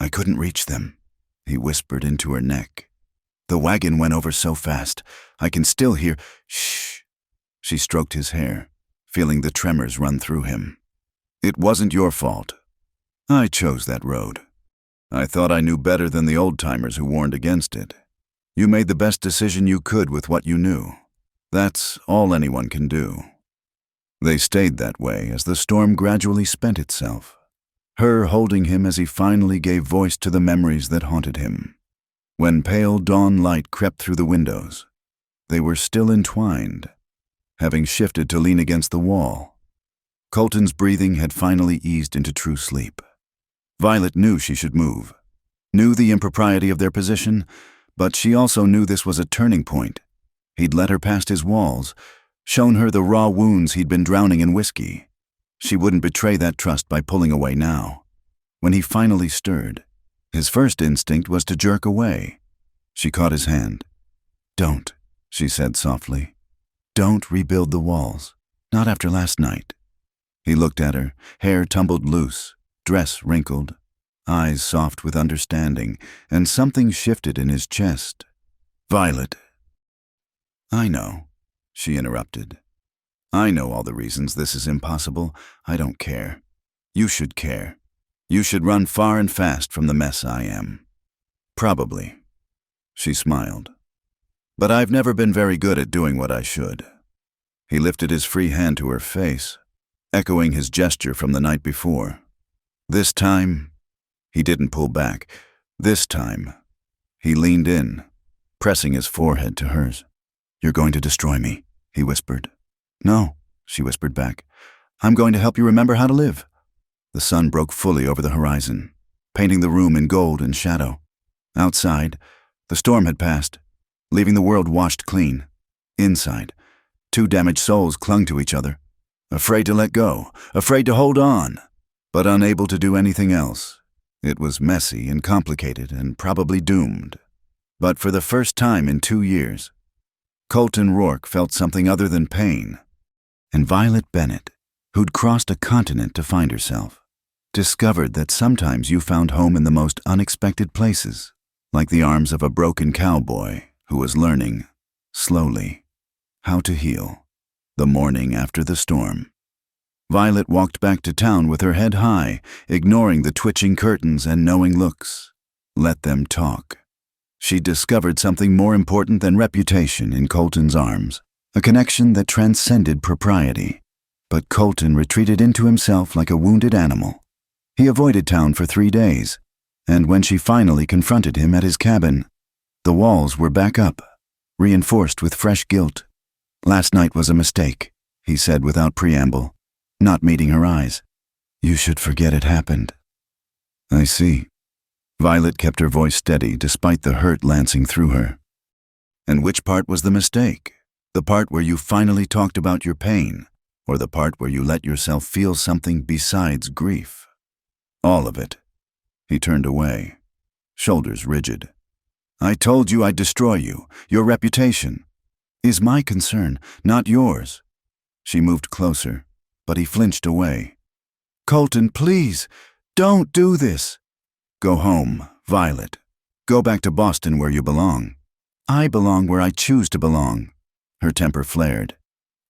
I couldn't reach them, he whispered into her neck. The wagon went over so fast, I can still hear, shh. She stroked his hair, feeling the tremors run through him. It wasn't your fault. I chose that road. I thought I knew better than the old-timers who warned against it. You made the best decision you could with what you knew. That's all anyone can do. They stayed that way as the storm gradually spent itself, her holding him as he finally gave voice to the memories that haunted him. When pale dawn light crept through the windows, they were still entwined, having shifted to lean against the wall. Colton's breathing had finally eased into true sleep. Violet knew she should move, knew the impropriety of their position, but she also knew this was a turning point. He'd let her past his walls, shown her the raw wounds he'd been drowning in whiskey. She wouldn't betray that trust by pulling away now. When he finally stirred, his first instinct was to jerk away. She caught his hand. "Don't," she said softly. "Don't rebuild the walls. Not after last night." He looked at her, hair tumbled loose, dress wrinkled, eyes soft with understanding, and something shifted in his chest. "Violet." "I know," she interrupted. "I know all the reasons this is impossible. I don't care. You should care. You should run far and fast from the mess I am." "Probably." She smiled. "But I've never been very good at doing what I should." He lifted his free hand to her face, echoing his gesture from the night before. This time, he didn't pull back. This time, he leaned in, pressing his forehead to hers. "You're going to destroy me," he whispered. "No," she whispered back. "I'm going to help you remember how to live." The sun broke fully over the horizon, painting the room in gold and shadow. Outside, the storm had passed, leaving the world washed clean. Inside, two damaged souls clung to each other, afraid to let go, afraid to hold on, but unable to do anything else. It was messy and complicated and probably doomed. But for the first time in 2 years, Colton Rourke felt something other than pain. And Violet Bennett, who'd crossed a continent to find herself, discovered that sometimes you found home in the most unexpected places, like the arms of a broken cowboy who was learning, slowly, how to heal, the morning after the storm. Violet walked back to town with her head high, ignoring the twitching curtains and knowing looks. Let them talk. She discovered something more important than reputation in Colton's arms, a connection that transcended propriety. But Colton retreated into himself like a wounded animal. He avoided town for 3 days, and when she finally confronted him at his cabin, the walls were back up, reinforced with fresh guilt. "Last night was a mistake," he said without preamble, not meeting her eyes. "You should forget it happened." "I see." Violet kept her voice steady despite the hurt lancing through her. "And which part was the mistake? The part where you finally talked about your pain, or the part where you let yourself feel something besides grief?" "All of it." He turned away, shoulders rigid. "I told you I'd destroy you, your reputation. Is my concern, not yours." She moved closer, but he flinched away. "Colton, please, don't do this." "Go home, Violet. Go back to Boston where you belong." "I belong where I choose to belong." Her temper flared.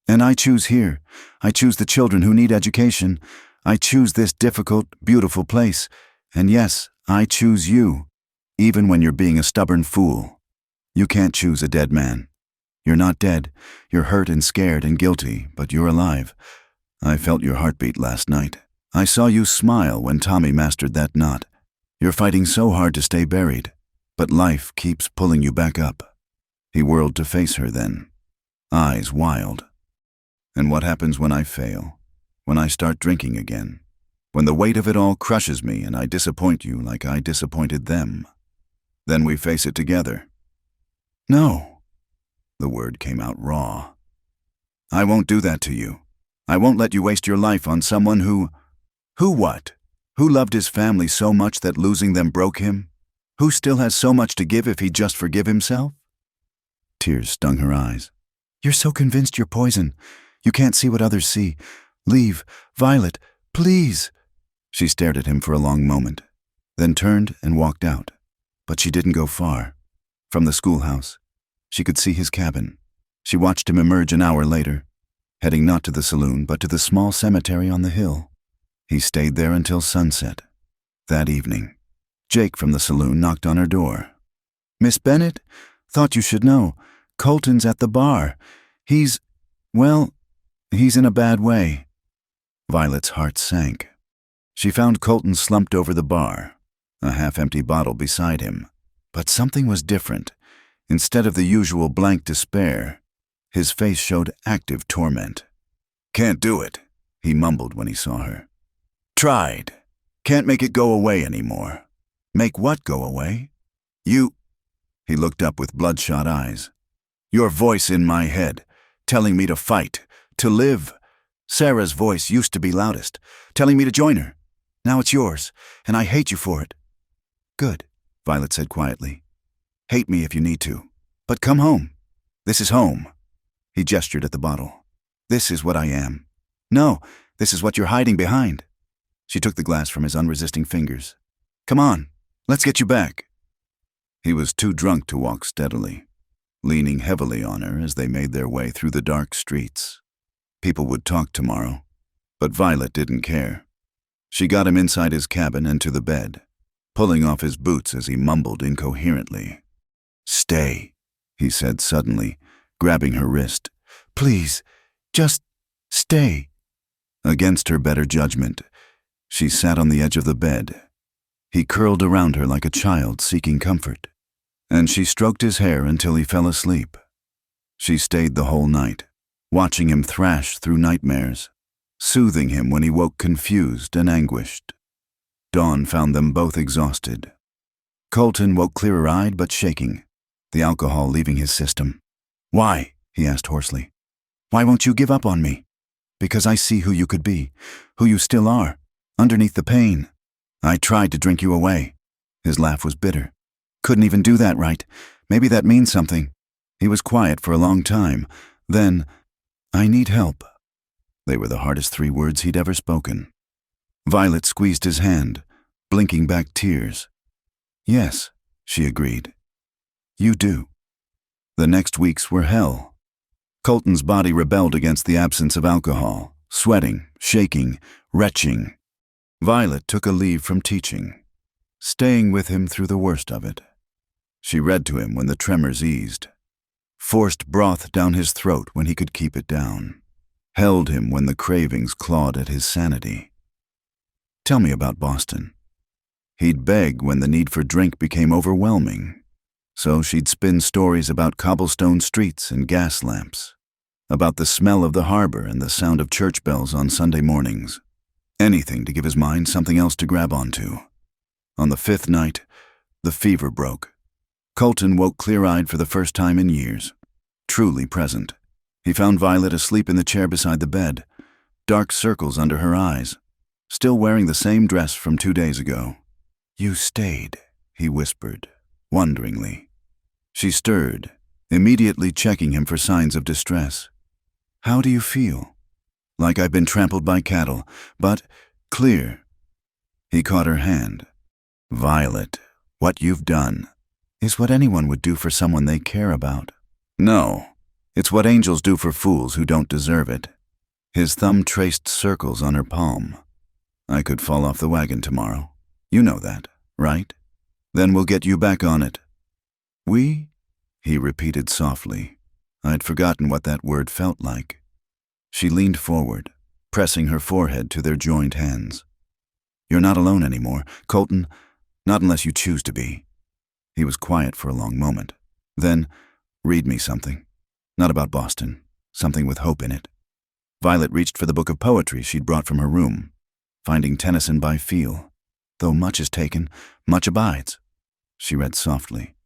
"And I choose here. I choose the children who need education. I choose this difficult, beautiful place. And yes, I choose you, even when you're being a stubborn fool. You can't choose a dead man. You're not dead. You're hurt and scared and guilty, but you're alive. I felt your heartbeat last night. I saw you smile when Tommy mastered that knot. You're fighting so hard to stay buried, but life keeps pulling you back up." He whirled to face her then, eyes wild. "And what happens when I fail? When I start drinking again? When the weight of it all crushes me and I disappoint you like I disappointed them? Then we face it together." "No." The word came out raw. "I won't do that to you. I won't let you waste your life on someone who what? Who loved his family so much that losing them broke him? Who still has so much to give if he'd just forgive himself?" Tears stung her eyes. "You're so convinced you're poison. You can't see what others see. Leave, Violet, please." She stared at him for a long moment, then turned and walked out. But she didn't go far. From the schoolhouse, she could see his cabin. She watched him emerge an hour later, heading not to the saloon but to the small cemetery on the hill. He stayed there until sunset. That evening, Jake from the saloon knocked on her door. "Miss Bennett, thought you should know. Colton's at the bar. Well, He's in a bad way. Violet's heart sank. She found Colton slumped over the bar, a half-empty bottle beside him. But something was different. Instead of the usual blank despair, his face showed active torment. "Can't do it," he mumbled when he saw her. "Tried. Can't make it go away anymore." "Make what go away?" "You—" He looked up with bloodshot eyes. "Your voice in my head, telling me to fight, to live. Sarah's voice used to be loudest, telling me to join her. Now it's yours, and I hate you for it." "Good," Violet said quietly. "Hate me if you need to, but come home. This is home." He gestured at the bottle. "This is what I am." "No, this is what you're hiding behind." She took the glass from his unresisting fingers. "Come on, let's get you back." He was too drunk to walk steadily, leaning heavily on her as they made their way through the dark streets. People would talk tomorrow, but Violet didn't care. She got him inside his cabin and to the bed, pulling off his boots as he mumbled incoherently. "Stay," he said suddenly, grabbing her wrist. "Please, just stay." Against her better judgment, she sat on the edge of the bed. He curled around her like a child seeking comfort, and she stroked his hair until he fell asleep. She stayed the whole night, watching him thrash through nightmares, soothing him when he woke confused and anguished. Dawn found them both exhausted. Colton woke clearer-eyed but shaking, the alcohol leaving his system. "Why?" he asked hoarsely. "Why won't you give up on me?" "Because I see who you could be, who you still are, underneath the pain. I tried to drink you away." His laugh was bitter. "Couldn't even do that right. Maybe that means something." He was quiet for a long time. Then, "I need help." They were the hardest 3 words he'd ever spoken. Violet squeezed his hand, blinking back tears. "Yes," she agreed. "You do." The next weeks were hell. Colton's body rebelled against the absence of alcohol, sweating, shaking, retching. Violet took a leave from teaching, staying with him through the worst of it. She read to him when the tremors eased, forced broth down his throat when he could keep it down, held him when the cravings clawed at his sanity. "Tell me about Boston." He'd beg when the need for drink became overwhelming, so she'd spin stories about cobblestone streets and gas lamps, about the smell of the harbor and the sound of church bells on Sunday mornings. Anything to give his mind something else to grab onto. On the 5th night, the fever broke. Colton woke clear-eyed for the first time in years, truly present. He found Violet asleep in the chair beside the bed, dark circles under her eyes, still wearing the same dress from 2 days ago. "You stayed," he whispered, wonderingly. She stirred, immediately checking him for signs of distress. "How do you feel?" "Like I've been trampled by cattle, but clear." He caught her hand. "Violet, what you've done is what anyone would do for someone they care about." "No, it's what angels do for fools who don't deserve it." His thumb traced circles on her palm. "I could fall off the wagon tomorrow. You know that, right? Then we'll get you back on it." "We?" he repeated softly. I'd forgotten what that word felt like. She leaned forward, pressing her forehead to their joined hands. "You're not alone anymore, Colton, not unless you choose to be." He was quiet for a long moment. Then, "Read me something. Not about Boston, something with hope in it." Violet reached for the book of poetry she'd brought from her room, finding Tennyson by feel. "Though much is taken, much abides," she read softly.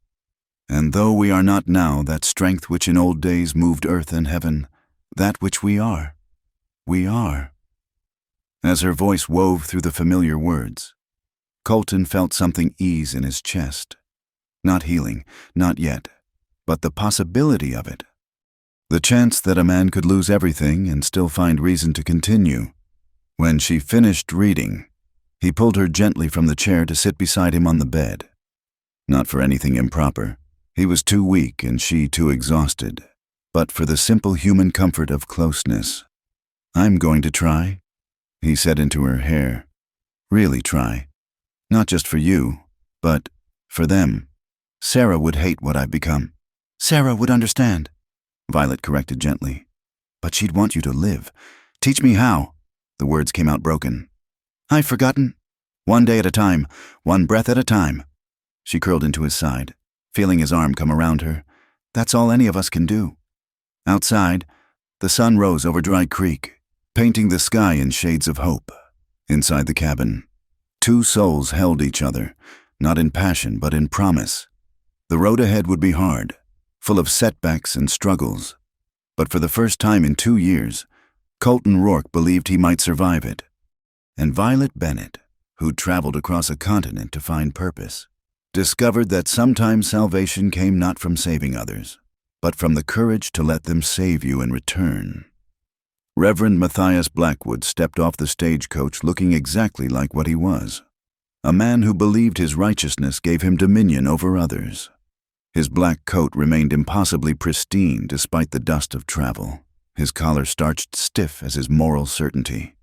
"And though we are not now that strength which in old days moved earth and heaven, that which we are, we are." As her voice wove through the familiar words, Colton felt something ease in his chest. Not healing, not yet, but the possibility of it. The chance that a man could lose everything and still find reason to continue. When she finished reading, he pulled her gently from the chair to sit beside him on the bed. Not for anything improper. He was too weak and she too exhausted, but for the simple human comfort of closeness. "I'm going to try," he said into her hair. "Really try. Not just for you, but for them. Sarah would hate what I've become." "Sarah would understand," Violet corrected gently. But she'd want you to live. Teach me how. The words came out broken. I've forgotten. One day at a time, one breath at a time. She curled into his side, feeling his arm come around her. That's all any of us can do. Outside, the sun rose over Dry Creek, painting the sky in shades of hope. Inside the cabin, two souls held each other, not in passion but in promise. The road ahead would be hard, full of setbacks and struggles. But for the first time in 2 years, Colton Rourke believed he might survive it. And Violet Bennett, who'd traveled across a continent to find purpose, discovered that sometimes salvation came not from saving others, but from the courage to let them save you in return. Reverend Matthias Blackwood stepped off the stagecoach looking exactly like what he was, a man who believed his righteousness gave him dominion over others. His black coat remained impossibly pristine despite the dust of travel, his collar starched stiff as his moral certainty.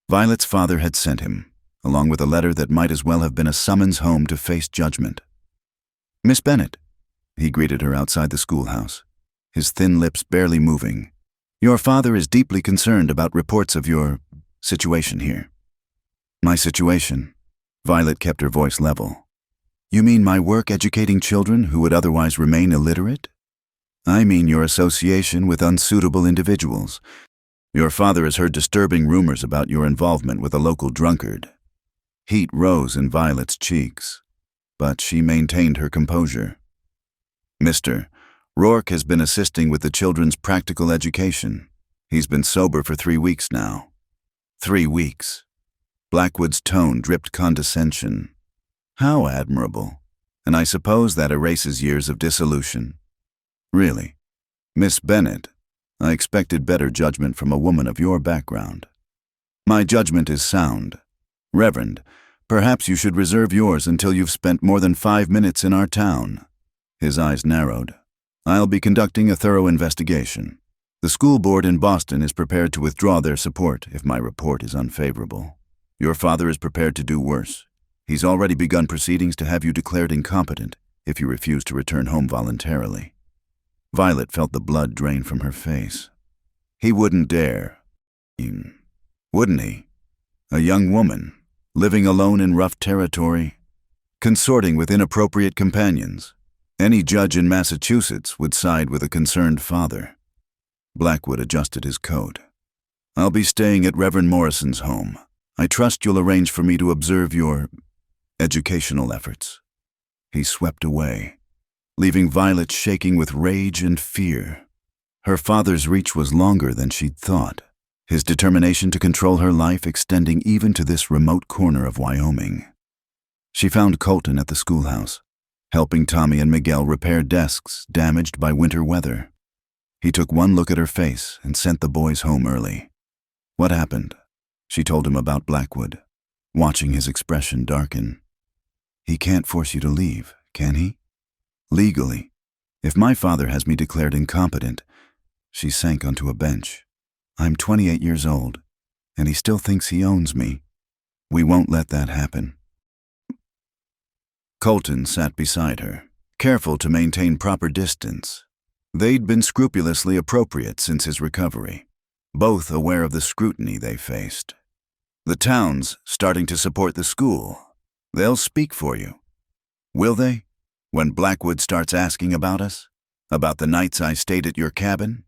Violet's father had sent him, along with a letter that might as well have been a summons home to face judgment. Miss Bennett, he greeted her outside the schoolhouse, his thin lips barely moving. Your father is deeply concerned about reports of your situation here. My situation? Violet kept her voice level. You mean my work educating children who would otherwise remain illiterate? I mean your association with unsuitable individuals. Your father has heard disturbing rumors about your involvement with a local drunkard. Heat rose in Violet's cheeks, but she maintained her composure. Mr. Rourke has been assisting with the children's practical education. He's been sober for 3 weeks now. 3 weeks. Blackwood's tone dripped condescension. How admirable. And I suppose that erases years of dissolution. Really, Miss Bennett, I expected better judgment from a woman of your background. My judgment is sound. Reverend, perhaps you should reserve yours until you've spent more than 5 minutes in our town. His eyes narrowed. I'll be conducting a thorough investigation. The school board in Boston is prepared to withdraw their support if my report is unfavorable. Your father is prepared to do worse. He's already begun proceedings to have you declared incompetent if you refuse to return home voluntarily. Violet felt the blood drain from her face. He wouldn't dare. Wouldn't he? A young woman, living alone in rough territory, consorting with inappropriate companions. Any judge in Massachusetts would side with a concerned father. Blackwood adjusted his coat. I'll be staying at Reverend Morrison's home. I trust you'll arrange for me to observe your educational efforts. He swept away, leaving Violet shaking with rage and fear. Her father's reach was longer than she'd thought, his determination to control her life extending even to this remote corner of Wyoming. She found Colton at the schoolhouse, helping Tommy and Miguel repair desks damaged by winter weather. He took one look at her face and sent the boys home early. What happened? She told him about Blackwood, watching his expression darken. He can't force you to leave, can he? Legally, if my father has me declared incompetent. She sank onto a bench. I'm 28 years old, and he still thinks he owns me. We won't let that happen. Colton sat beside her, careful to maintain proper distance. They'd been scrupulously appropriate since his recovery, both aware of the scrutiny they faced. The town's starting to support the school. They'll speak for you. Will they? When Blackwood starts asking about us? About the nights I stayed at your cabin?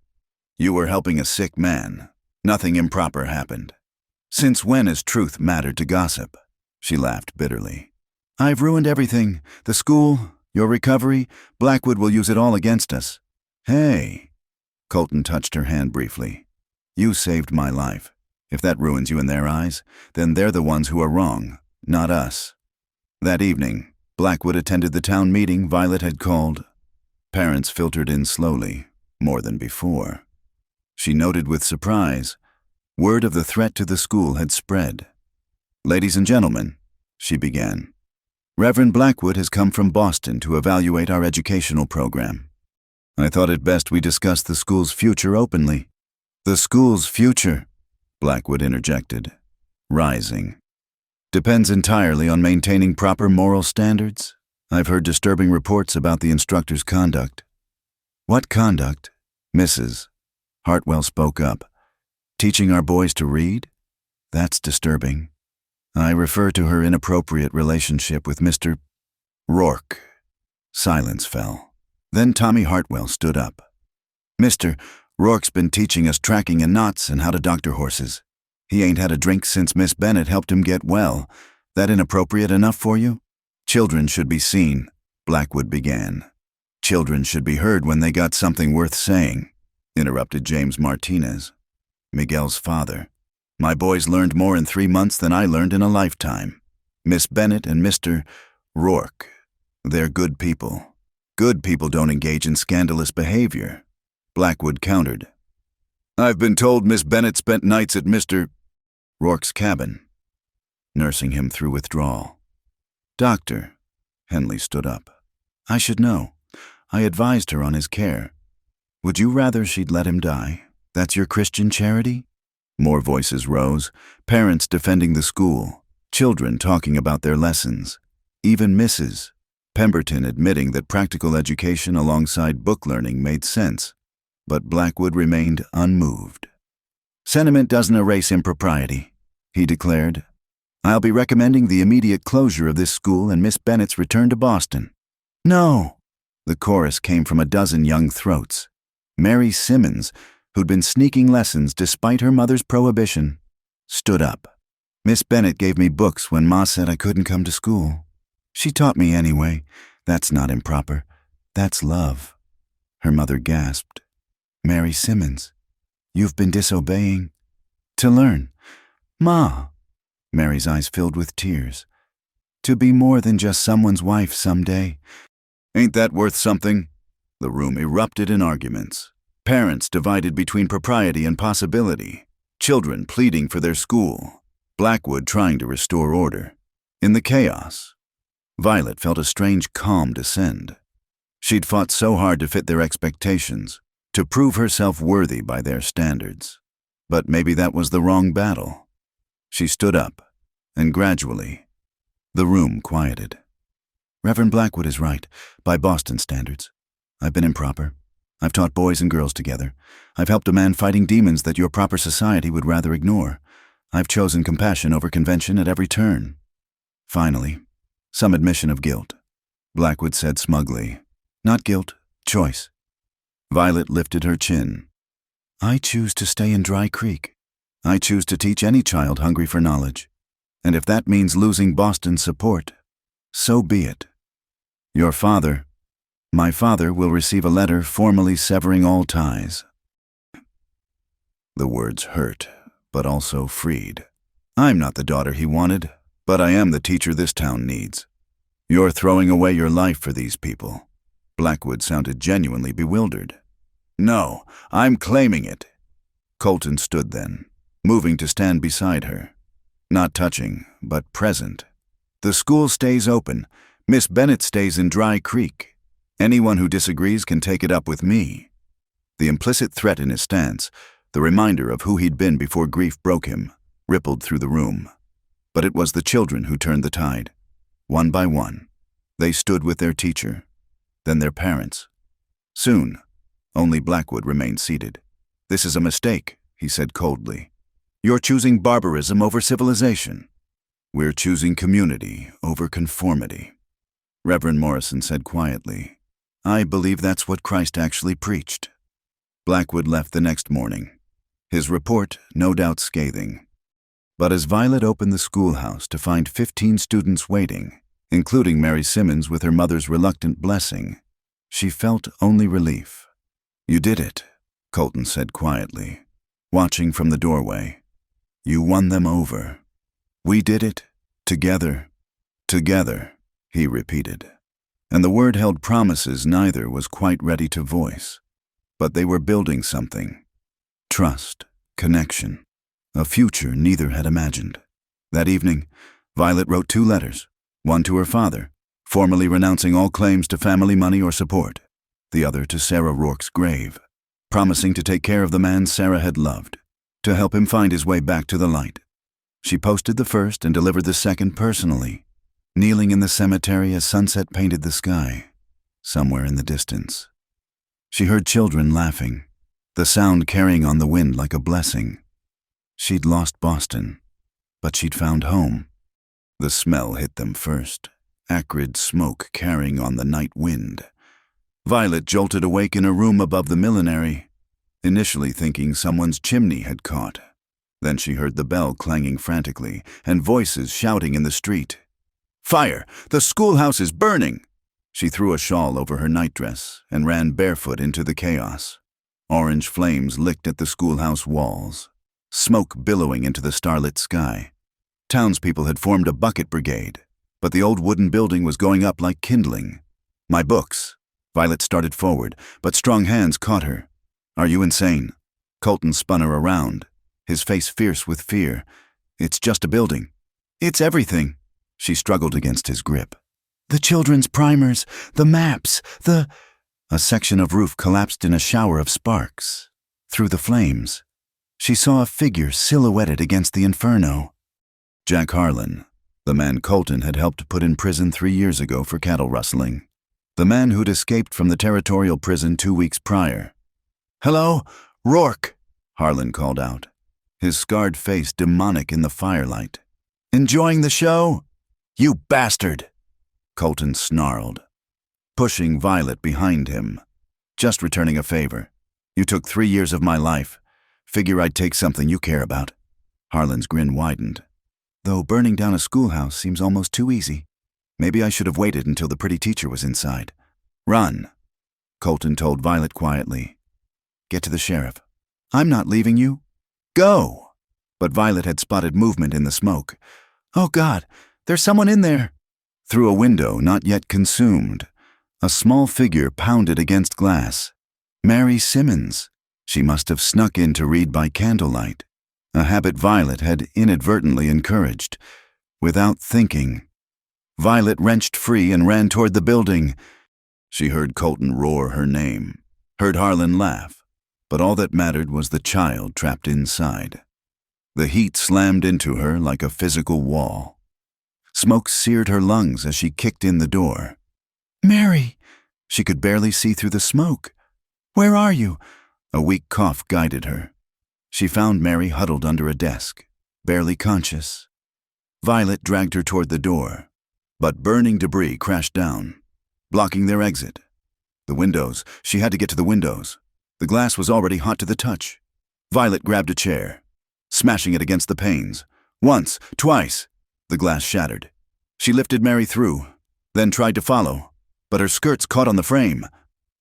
You were helping a sick man. Nothing improper happened. Since when has truth mattered to gossip? She laughed bitterly. I've ruined everything. The school, your recovery. Blackwood will use it all against us. Hey. Colton touched her hand briefly. You saved my life. If that ruins you in their eyes, then they're the ones who are wrong, not us. That evening, Blackwood attended the town meeting Violet had called. Parents filtered in slowly, more than before. She noted with surprise, word of the threat to the school had spread. Ladies and gentlemen, she began, Reverend Blackwood has come from Boston to evaluate our educational program. I thought it best we discuss the school's future openly. The school's future, Blackwood interjected, rising. Depends entirely on maintaining proper moral standards. I've heard disturbing reports about the instructor's conduct. What conduct, Mrs.? Hartwell spoke up. Teaching our boys to read? That's disturbing. I refer to her inappropriate relationship with Mr. Rourke. Silence fell. Then Tommy Hartwell stood up. Mr. Rourke's been teaching us tracking and knots and how to doctor horses. He ain't had a drink since Miss Bennett helped him get well. That inappropriate enough for you? Children should be seen, Blackwood began. Children should be heard when they got something worth saying, interrupted James Martinez, Miguel's father. My boys learned more in 3 months than I learned in a lifetime. Miss Bennett and Mr. Rourke, they're good people. Good people don't engage in scandalous behavior, Blackwood countered. I've been told Miss Bennett spent nights at Mr. Rourke's cabin, nursing him through withdrawal. Doctor, Henley stood up. I should know. I advised her on his care. Would you rather she'd let him die? That's your Christian charity? More voices rose, parents defending the school, children talking about their lessons, even Mrs. Pemberton admitting that practical education alongside book learning made sense, but Blackwood remained unmoved. Sentiment doesn't erase impropriety, he declared. I'll be recommending the immediate closure of this school and Miss Bennett's return to Boston. No! The chorus came from a dozen young throats. Mary Simmons, who'd been sneaking lessons despite her mother's prohibition, stood up. Miss Bennett gave me books when Ma said I couldn't come to school. She taught me anyway. That's not improper. That's love. Her mother gasped. Mary Simmons, you've been disobeying. To learn. Ma. Mary's eyes filled with tears. To be more than just someone's wife someday. Ain't that worth something? The room erupted in arguments. Parents divided between propriety and possibility. Children pleading for their school. Blackwood trying to restore order. In the chaos, Violet felt a strange calm descend. She'd fought so hard to fit their expectations, to prove herself worthy by their standards. But maybe that was the wrong battle. She stood up, and gradually, the room quieted. Reverend Blackwood is right, by Boston standards. I've been improper. I've taught boys and girls together. I've helped a man fighting demons that your proper society would rather ignore. I've chosen compassion over convention at every turn. Finally, some admission of guilt. Blackwood said smugly, not guilt, choice. Violet lifted her chin. I choose to stay in Dry Creek. I choose to teach any child hungry for knowledge. And if that means losing Boston's support, so be it. Your father, my father, will receive a letter formally severing all ties. The words hurt, but also freed. I'm not the daughter he wanted, but I am the teacher this town needs. You're throwing away your life for these people. Blackwood sounded genuinely bewildered. No, I'm claiming it. Colton stood then, moving to stand beside her. Not touching, but present. The school stays open. Miss Bennett stays in Dry Creek. Anyone who disagrees can take it up with me. The implicit threat in his stance, the reminder of who he'd been before grief broke him, rippled through the room. But it was the children who turned the tide. One by one, they stood with their teacher, then their parents. Soon, only Blackwood remained seated. This is a mistake, he said coldly. You're choosing barbarism over civilization. We're choosing community over conformity. Reverend Morrison said quietly, I believe that's what Christ actually preached. Blackwood left the next morning, his report no doubt scathing. But as Violet opened the schoolhouse to find 15 students waiting, including Mary Simmons with her mother's reluctant blessing, she felt only relief. You did it, Colton said quietly, watching from the doorway. You won them over. We did it, together, together, he repeated. And the word held promises neither was quite ready to voice. But they were building something. Trust, connection, a future neither had imagined. That evening, Violet wrote 2 letters, one to her father, formally renouncing all claims to family money or support, the other to Sarah Rourke's grave, promising to take care of the man Sarah had loved, to help him find his way back to the light. She posted the first and delivered the second personally, kneeling in the cemetery as sunset painted the sky, somewhere in the distance. She heard children laughing, the sound carrying on the wind like a blessing. She'd lost Boston, but she'd found home. The smell hit them first, acrid smoke carrying on the night wind. Violet jolted awake in a room above the millinery, initially thinking someone's chimney had caught. Then she heard the bell clanging frantically and voices shouting in the street. "Fire! The schoolhouse is burning!" She threw a shawl over her nightdress and ran barefoot into the chaos. Orange flames licked at the schoolhouse walls, smoke billowing into the starlit sky. Townspeople had formed a bucket brigade, but the old wooden building was going up like kindling. "My books." Violet started forward, but strong hands caught her. "Are you insane?" Colton spun her around, his face fierce with fear. "It's just a building." "It's everything." She struggled against his grip. "The children's primers, the maps, the—" A section of roof collapsed in a shower of sparks. Through the flames, she saw a figure silhouetted against the inferno. Jack Harlan, the man Colton had helped put in prison 3 years ago for cattle rustling. The man who'd escaped from the territorial prison 2 weeks prior. "Hello, Rourke," Harlan called out, his scarred face demonic in the firelight. "Enjoying the show? You bastard!" Colton snarled, pushing Violet behind him. "Just returning a favor. You took 3 years of my life. Figure I'd take something you care about." Harlan's grin widened. "Though burning down a schoolhouse seems almost too easy. Maybe I should have waited until the pretty teacher was inside." "Run," Colton told Violet quietly. "Get to the sheriff." "I'm not leaving you." "Go!" But Violet had spotted movement in the smoke. "Oh God, there's someone in there." Through a window not yet consumed, a small figure pounded against glass. Mary Simmons. She must have snuck in to read by candlelight, a habit Violet had inadvertently encouraged. Without thinking, Violet wrenched free and ran toward the building. She heard Colton roar her name, heard Harlan laugh, but all that mattered was the child trapped inside. The heat slammed into her like a physical wall. Smoke seared her lungs as she kicked in the door. "Mary!" She could barely see through the smoke. "Where are you?" A weak cough guided her. She found Mary huddled under a desk, barely conscious. Violet dragged her toward the door, but burning debris crashed down, blocking their exit. The windows, she had to get to the windows. The glass was already hot to the touch. Violet grabbed a chair, smashing it against the panes. Once, twice, the glass shattered. She lifted Mary through, then tried to follow, but her skirts caught on the frame.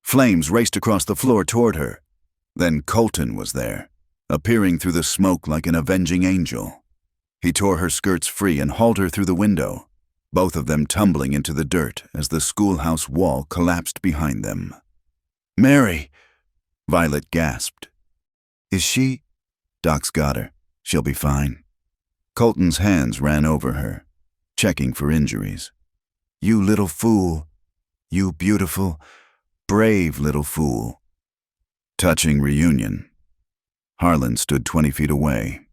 Flames raced across the floor toward her. Then Colton was there, appearing through the smoke like an avenging angel. He tore her skirts free and hauled her through the window, both of them tumbling into the dirt as the schoolhouse wall collapsed behind them. "Mary!" Violet gasped. "Is she—" "Doc's got her. She'll be fine." Colton's hands ran over her, checking for injuries. "You little fool. You beautiful, brave little fool." Touching reunion. Harlan stood 20 feet away,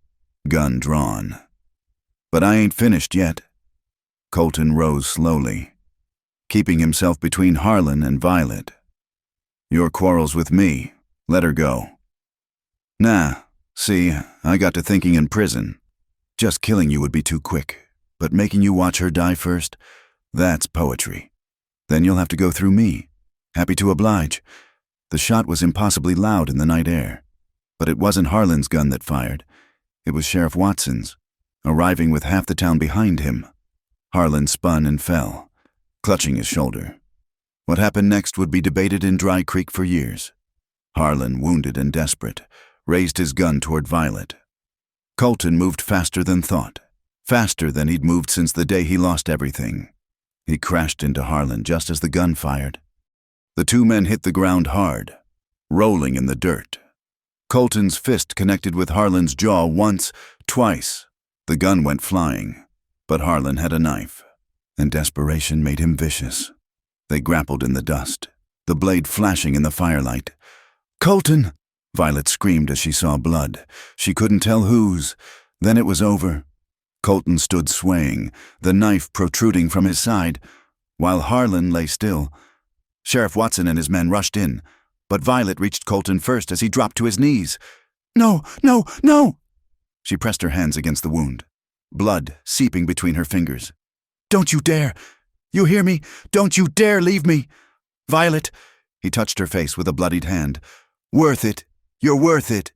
gun drawn. "But I ain't finished yet." Colton rose slowly, keeping himself between Harlan and Violet. "Your quarrel's with me. Let her go." "Nah, see, I got to thinking in prison. Just killing you would be too quick, but making you watch her die first, that's poetry. Then you'll have to go through me. Happy to oblige." The shot was impossibly loud in the night air, but it wasn't Harlan's gun that fired. It was Sheriff Watson's, arriving with half the town behind him. Harlan spun and fell, clutching his shoulder. What happened next would be debated in Dry Creek for years. Harlan, wounded and desperate, raised his gun toward Violet. Colton moved faster than thought, faster than he'd moved since the day he lost everything. He crashed into Harlan just as the gun fired. The two men hit the ground hard, rolling in the dirt. Colton's fist connected with Harlan's jaw once, twice. The gun went flying, but Harlan had a knife, and desperation made him vicious. They grappled in the dust, the blade flashing in the firelight. "Colton!" Violet screamed as she saw blood. She couldn't tell whose. Then it was over. Colton stood swaying, the knife protruding from his side, while Harlan lay still. Sheriff Watson and his men rushed in. But Violet reached Colton first as he dropped to his knees. "No, no, no!" She pressed her hands against the wound, blood seeping between her fingers. "Don't you dare! You hear me? Don't you dare leave me! Violet!" He touched her face with a bloodied hand. "Worth it! You're worth it!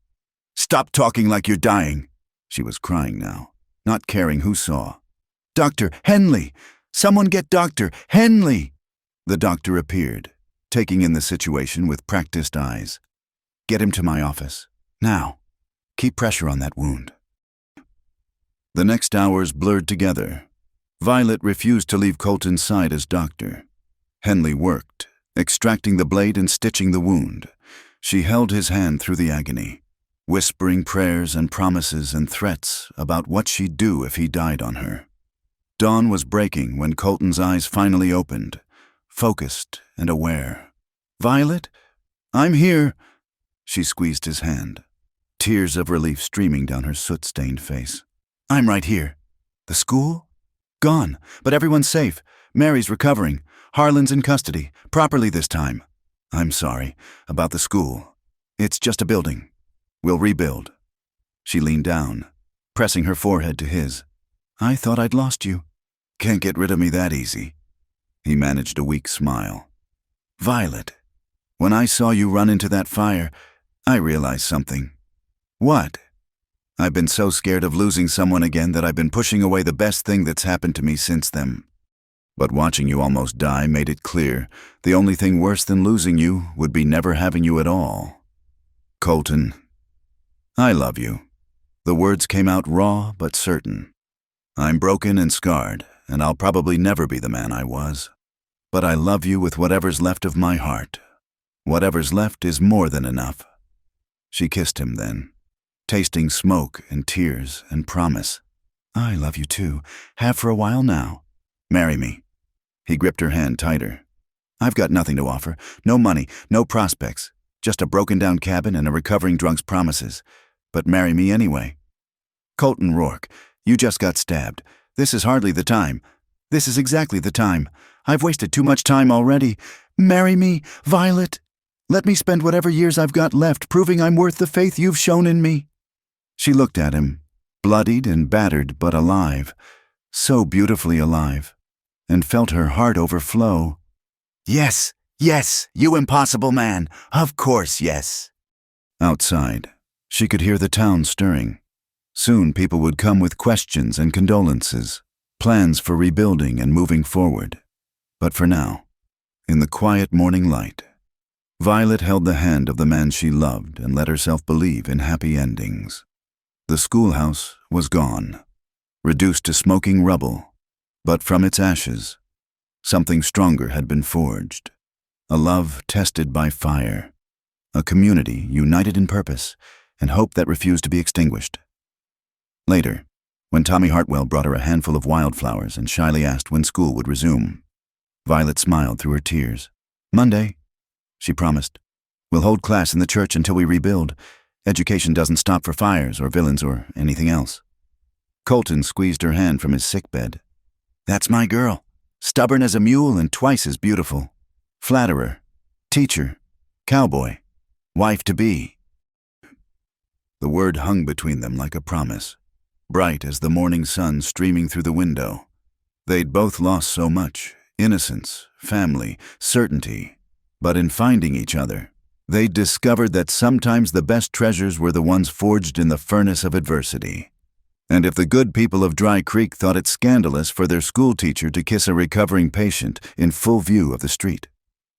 Stop talking like you're dying!" She was crying now, not caring who saw. "Dr. Henley! Someone get Dr. Henley!" The doctor appeared, taking in the situation with practiced eyes. "Get him to my office. Now. Keep pressure on that wound." The next hours blurred together. Violet refused to leave Colton's side as doctor. Henley worked, extracting the blade and stitching the wound. She held his hand through the agony, whispering prayers and promises and threats about what she'd do if he died on her. Dawn was breaking when Colton's eyes finally opened, focused and aware. "Violet? I'm here." She squeezed his hand, tears of relief streaming down her soot-stained face. "I'm right here. The school? Gone, but everyone's safe. Mary's recovering. Harlan's in custody, properly this time. I'm sorry about the school. It's just a building. We'll rebuild." She leaned down, pressing her forehead to his. "I thought I'd lost you." "Can't get rid of me that easy." He managed a weak smile. "Violet, when I saw you run into that fire, I realized something." "What?" "I've been so scared of losing someone again that I've been pushing away the best thing that's happened to me since then. But watching you almost die made it clear the only thing worse than losing you would be never having you at all. Colton, I love you." The words came out raw but certain. "I'm broken and scarred, and I'll probably never be the man I was. But I love you with whatever's left of my heart. Whatever's left is more than enough." She kissed him then, tasting smoke and tears and promise. "I love you too. Have for a while now. Marry me." He gripped her hand tighter. "I've got nothing to offer. No money, no prospects. Just a broken-down cabin and a recovering drunk's promises. But marry me anyway." "Colton Rourke, you just got stabbed. This is hardly the time. This is exactly the time. I've wasted too much time already. Marry me, Violet. Let me spend whatever years I've got left proving I'm worth the faith you've shown in me." She looked at him, bloodied and battered but alive, so beautifully alive, and felt her heart overflow. "Yes, yes, you impossible man. Of course, yes." Outside, she could hear the town stirring. Soon people would come with questions and condolences, plans for rebuilding and moving forward. But for now, in the quiet morning light, Violet held the hand of the man she loved and let herself believe in happy endings. The schoolhouse was gone, reduced to smoking rubble, but from its ashes, something stronger had been forged. A love tested by fire, a community united in purpose and hope that refused to be extinguished. Later, when Tommy Hartwell brought her a handful of wildflowers and shyly asked when school would resume, Violet smiled through her tears. "Monday," she promised. "We'll hold class in the church until we rebuild. Education doesn't stop for fires or villains or anything else." Colton squeezed her hand from his sickbed. "That's my girl. Stubborn as a mule and twice as beautiful. Flatterer, teacher, cowboy, wife-to-be." The word hung between them like a promise, bright as the morning sun streaming through the window. They'd both lost so much: innocence, family, certainty. But in finding each other, they'd discovered that sometimes the best treasures were the ones forged in the furnace of adversity. And if the good people of Dry Creek thought it scandalous for their schoolteacher to kiss a recovering patient in full view of the street,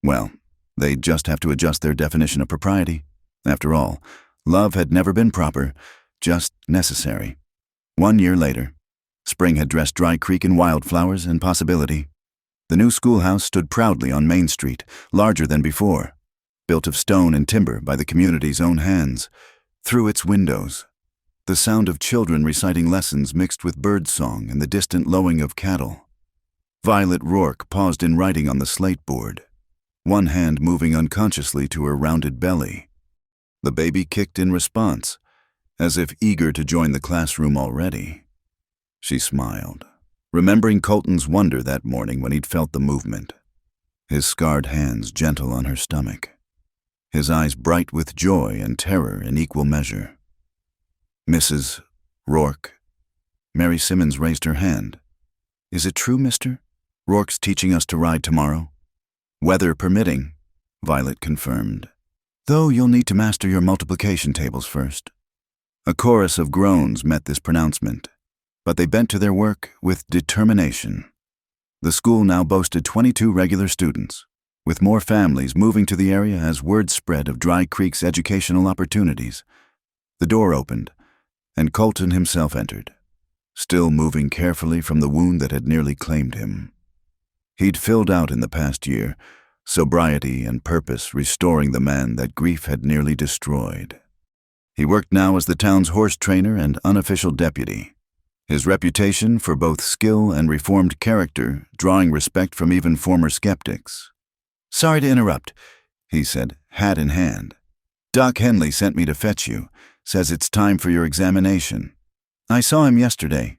well, they'd just have to adjust their definition of propriety. After all, love had never been proper, just necessary. 1 year later, spring had dressed Dry Creek in wildflowers and possibility. The new schoolhouse stood proudly on Main Street, larger than before, built of stone and timber by the community's own hands. Through its windows, the sound of children reciting lessons mixed with bird song and the distant lowing of cattle. Violet Rourke paused in writing on the slate board, one hand moving unconsciously to her rounded belly. The baby kicked in response, as if eager to join the classroom already. She smiled, remembering Colton's wonder that morning when he'd felt the movement, his scarred hands gentle on her stomach. his eyes bright with joy and terror in equal measure. "Mrs. Rourke." Mary Simmons raised her hand. "Is it true, mister? Rourke's teaching us to ride tomorrow?" "Weather permitting," Violet confirmed. "Though you'll need to master your multiplication tables first." A chorus of groans met this pronouncement, but they bent to their work with determination. The school now boasted 22 regular students, with more families moving to the area as word spread of Dry Creek's educational opportunities. The door opened, and Colton himself entered, still moving carefully from the wound that had nearly claimed him. He'd filled out in the past year, sobriety and purpose restoring the man that grief had nearly destroyed. He worked now as the town's horse trainer and unofficial deputy, his reputation for both skill and reformed character drawing respect from even former skeptics. "Sorry to interrupt," he said, hat in hand. "Doc Henley sent me to fetch you, says it's time for your examination." "I saw him yesterday,"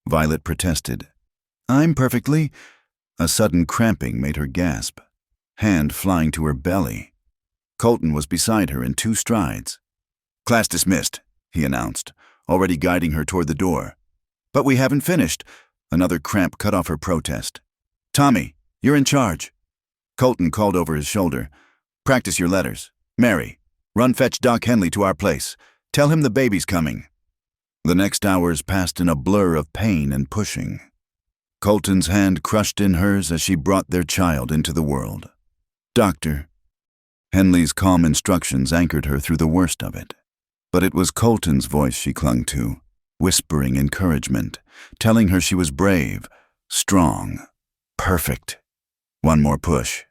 Violet protested. "I'm perfectly—" A sudden cramping made her gasp, hand flying to her belly. Colton was beside her in 2 strides. "Class dismissed," he announced, already guiding her toward the door. "But we haven't finished." Another cramp cut off her protest. "Tommy, you're in charge." Colton called over his shoulder. "Practice your letters. Mary, run fetch Doc Henley to our place. Tell him the baby's coming." The next hours passed in a blur of pain and pushing. Colton's hand crushed in hers as she brought their child into the world. "Doctor." Henley's calm instructions anchored her through the worst of it. But it was Colton's voice she clung to, whispering encouragement, telling her she was brave, strong, perfect. One more push.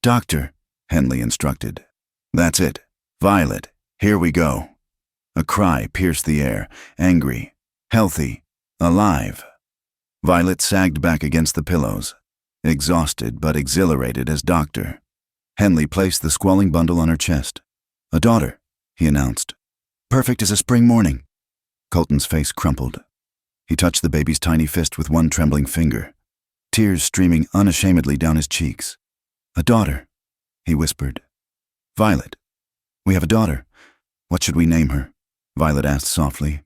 "Doctor," Henley instructed. "That's it. Violet, here we go." A cry pierced the air, angry, healthy, alive. Violet sagged back against the pillows, exhausted but exhilarated as doctor. Henley placed the squalling bundle on her chest. "A daughter," he announced. "Perfect as a spring morning." Colton's face crumpled. He touched the baby's tiny fist with one trembling finger, tears streaming unashamedly down his cheeks. "A daughter," he whispered. "Violet, we have a daughter. What should we name her?" Violet asked softly,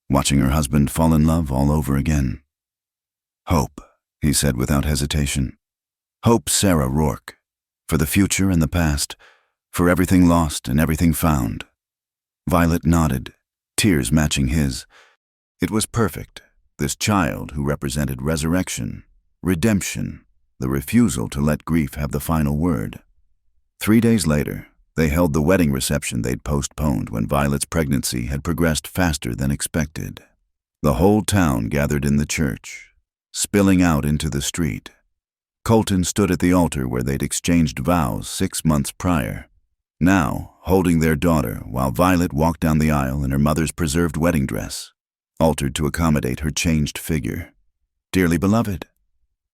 watching her husband fall in love all over again. "Hope," he said without hesitation. "Hope Sarah Rourke, for the future and the past, for everything lost and everything found." Violet nodded, tears matching his. It was perfect, this child who represented resurrection, redemption, the refusal to let grief have the final word. 3 days later, they held the wedding reception they'd postponed when Violet's pregnancy had progressed faster than expected. The whole town gathered in the church, spilling out into the street. Colton stood at the altar where they'd exchanged vows 6 months prior, now holding their daughter while Violet walked down the aisle in her mother's preserved wedding dress, altered to accommodate her changed figure. "Dearly beloved,"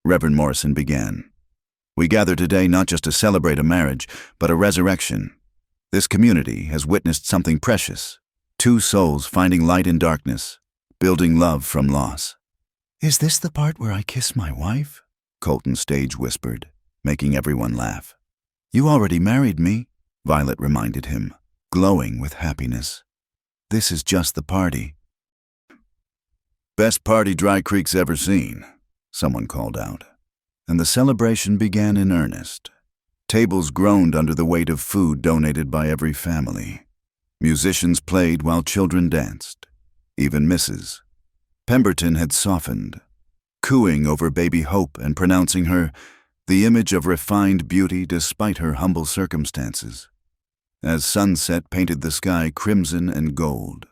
Reverend Morrison began, "we gather today not just to celebrate a marriage, but a resurrection. This community has witnessed something precious, 2 souls finding light in darkness, building love from loss." "Is this the part where I kiss my wife?" Colton stage whispered, making everyone laugh. "You already married me," Violet reminded him, glowing with happiness. "This is just the party." "Best party Dry Creek's ever seen," someone called out, and the celebration began in earnest. Tables groaned under the weight of food donated by every family. Musicians played while children danced, even Mrs. Pemberton had softened, cooing over baby Hope and pronouncing her the image of refined beauty despite her humble circumstances. As sunset painted the sky crimson and gold,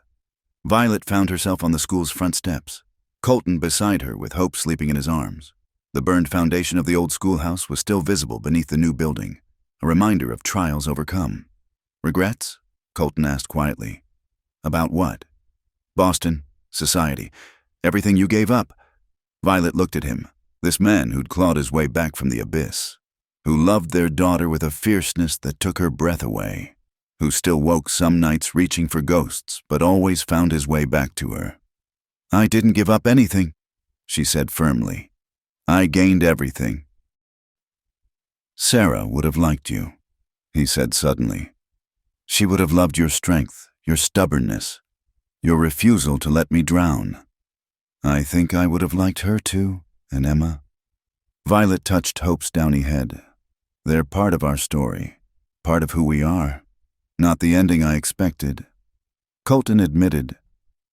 Violet found herself on the school's front steps, Colton beside her with Hope sleeping in his arms. The burned foundation of the old schoolhouse was still visible beneath the new building, a reminder of trials overcome. "Regrets?" Colton asked quietly. "About what?" "Boston, society, everything you gave up." Violet looked at him, this man who'd clawed his way back from the abyss, who loved their daughter with a fierceness that took her breath away, who still woke some nights reaching for ghosts but always found his way back to her. "I didn't give up anything," she said firmly. "I gained everything." "Sarah would have liked you," he said suddenly, She would have loved your strength, your stubbornness, your refusal to let me drown. I think I would have liked her too, and Emma. Violet touched Hope's downy head. They're part of our story, part of who we are. Not the ending I expected. Colton admitted,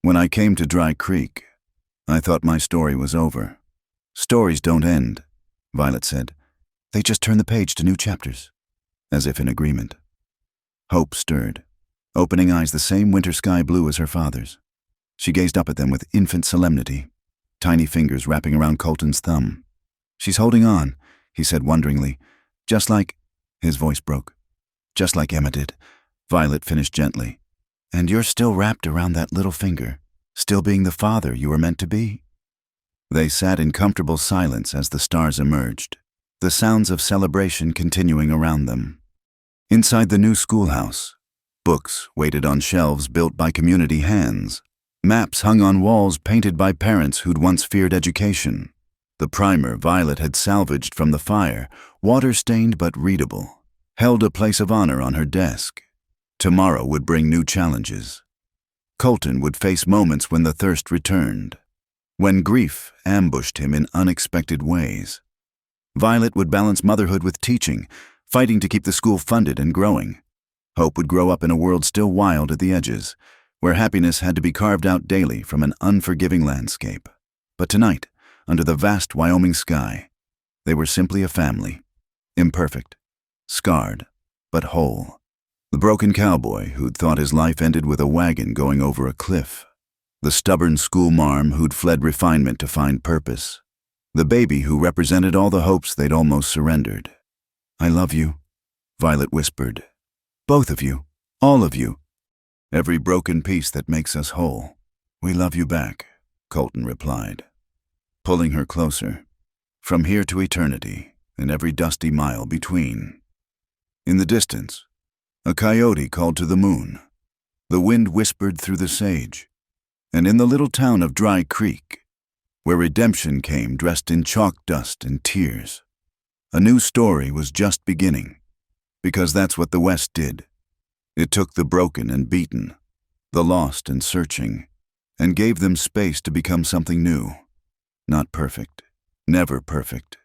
when I came to Dry Creek, I thought my story was over. Stories don't end, Violet said. They just turn the page to new chapters, as if in agreement. Hope stirred, opening eyes the same winter sky blue as her father's. She gazed up at them with infant solemnity, tiny fingers wrapping around Colton's thumb. She's holding on, he said wonderingly, just like, his voice broke, just like Emma did. Violet finished gently. And you're still wrapped around that little finger, still being the father you were meant to be. They sat in comfortable silence as the stars emerged, the sounds of celebration continuing around them. Inside the new schoolhouse, books waited on shelves built by community hands, maps hung on walls painted by parents who'd once feared education. The primer Violet had salvaged from the fire, water-stained but readable, held a place of honor on her desk. Tomorrow would bring new challenges. Colton would face moments when the thirst returned, when grief ambushed him in unexpected ways. Violet would balance motherhood with teaching, fighting to keep the school funded and growing. Hope would grow up in a world still wild at the edges, where happiness had to be carved out daily from an unforgiving landscape. But tonight, under the vast Wyoming sky, they were simply a family, imperfect, scarred, but whole. The broken cowboy who'd thought his life ended with a wagon going over a cliff. The stubborn schoolmarm who'd fled refinement to find purpose. The baby who represented all the hopes they'd almost surrendered. I love you, Violet whispered. Both of you, all of you. Every broken piece that makes us whole. We love you back, Colton replied, pulling her closer, from here to eternity and every dusty mile between. In the distance, a coyote called to the moon. The wind whispered through the sage. And in the little town of Dry Creek, where redemption came dressed in chalk dust and tears, a new story was just beginning, because that's what the West did. It took the broken and beaten, the lost and searching, and gave them space to become something new. Not perfect, never perfect,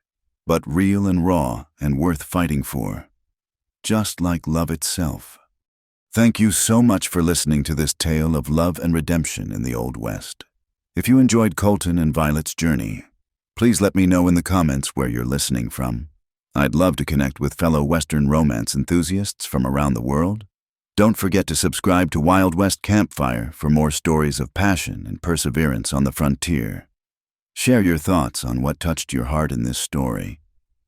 but real and raw and worth fighting for. Just like love itself. Thank you so much for listening to this tale of love and redemption in the Old West. If you enjoyed Colton and Violet's journey, please let me know in the comments where you're listening from. I'd love to connect with fellow Western romance enthusiasts from around the world. Don't forget to subscribe to Wild West Campfire for more stories of passion and perseverance on the frontier. Share your thoughts on what touched your heart in this story.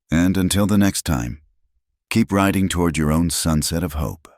And until the next time, keep riding toward your own sunset of hope.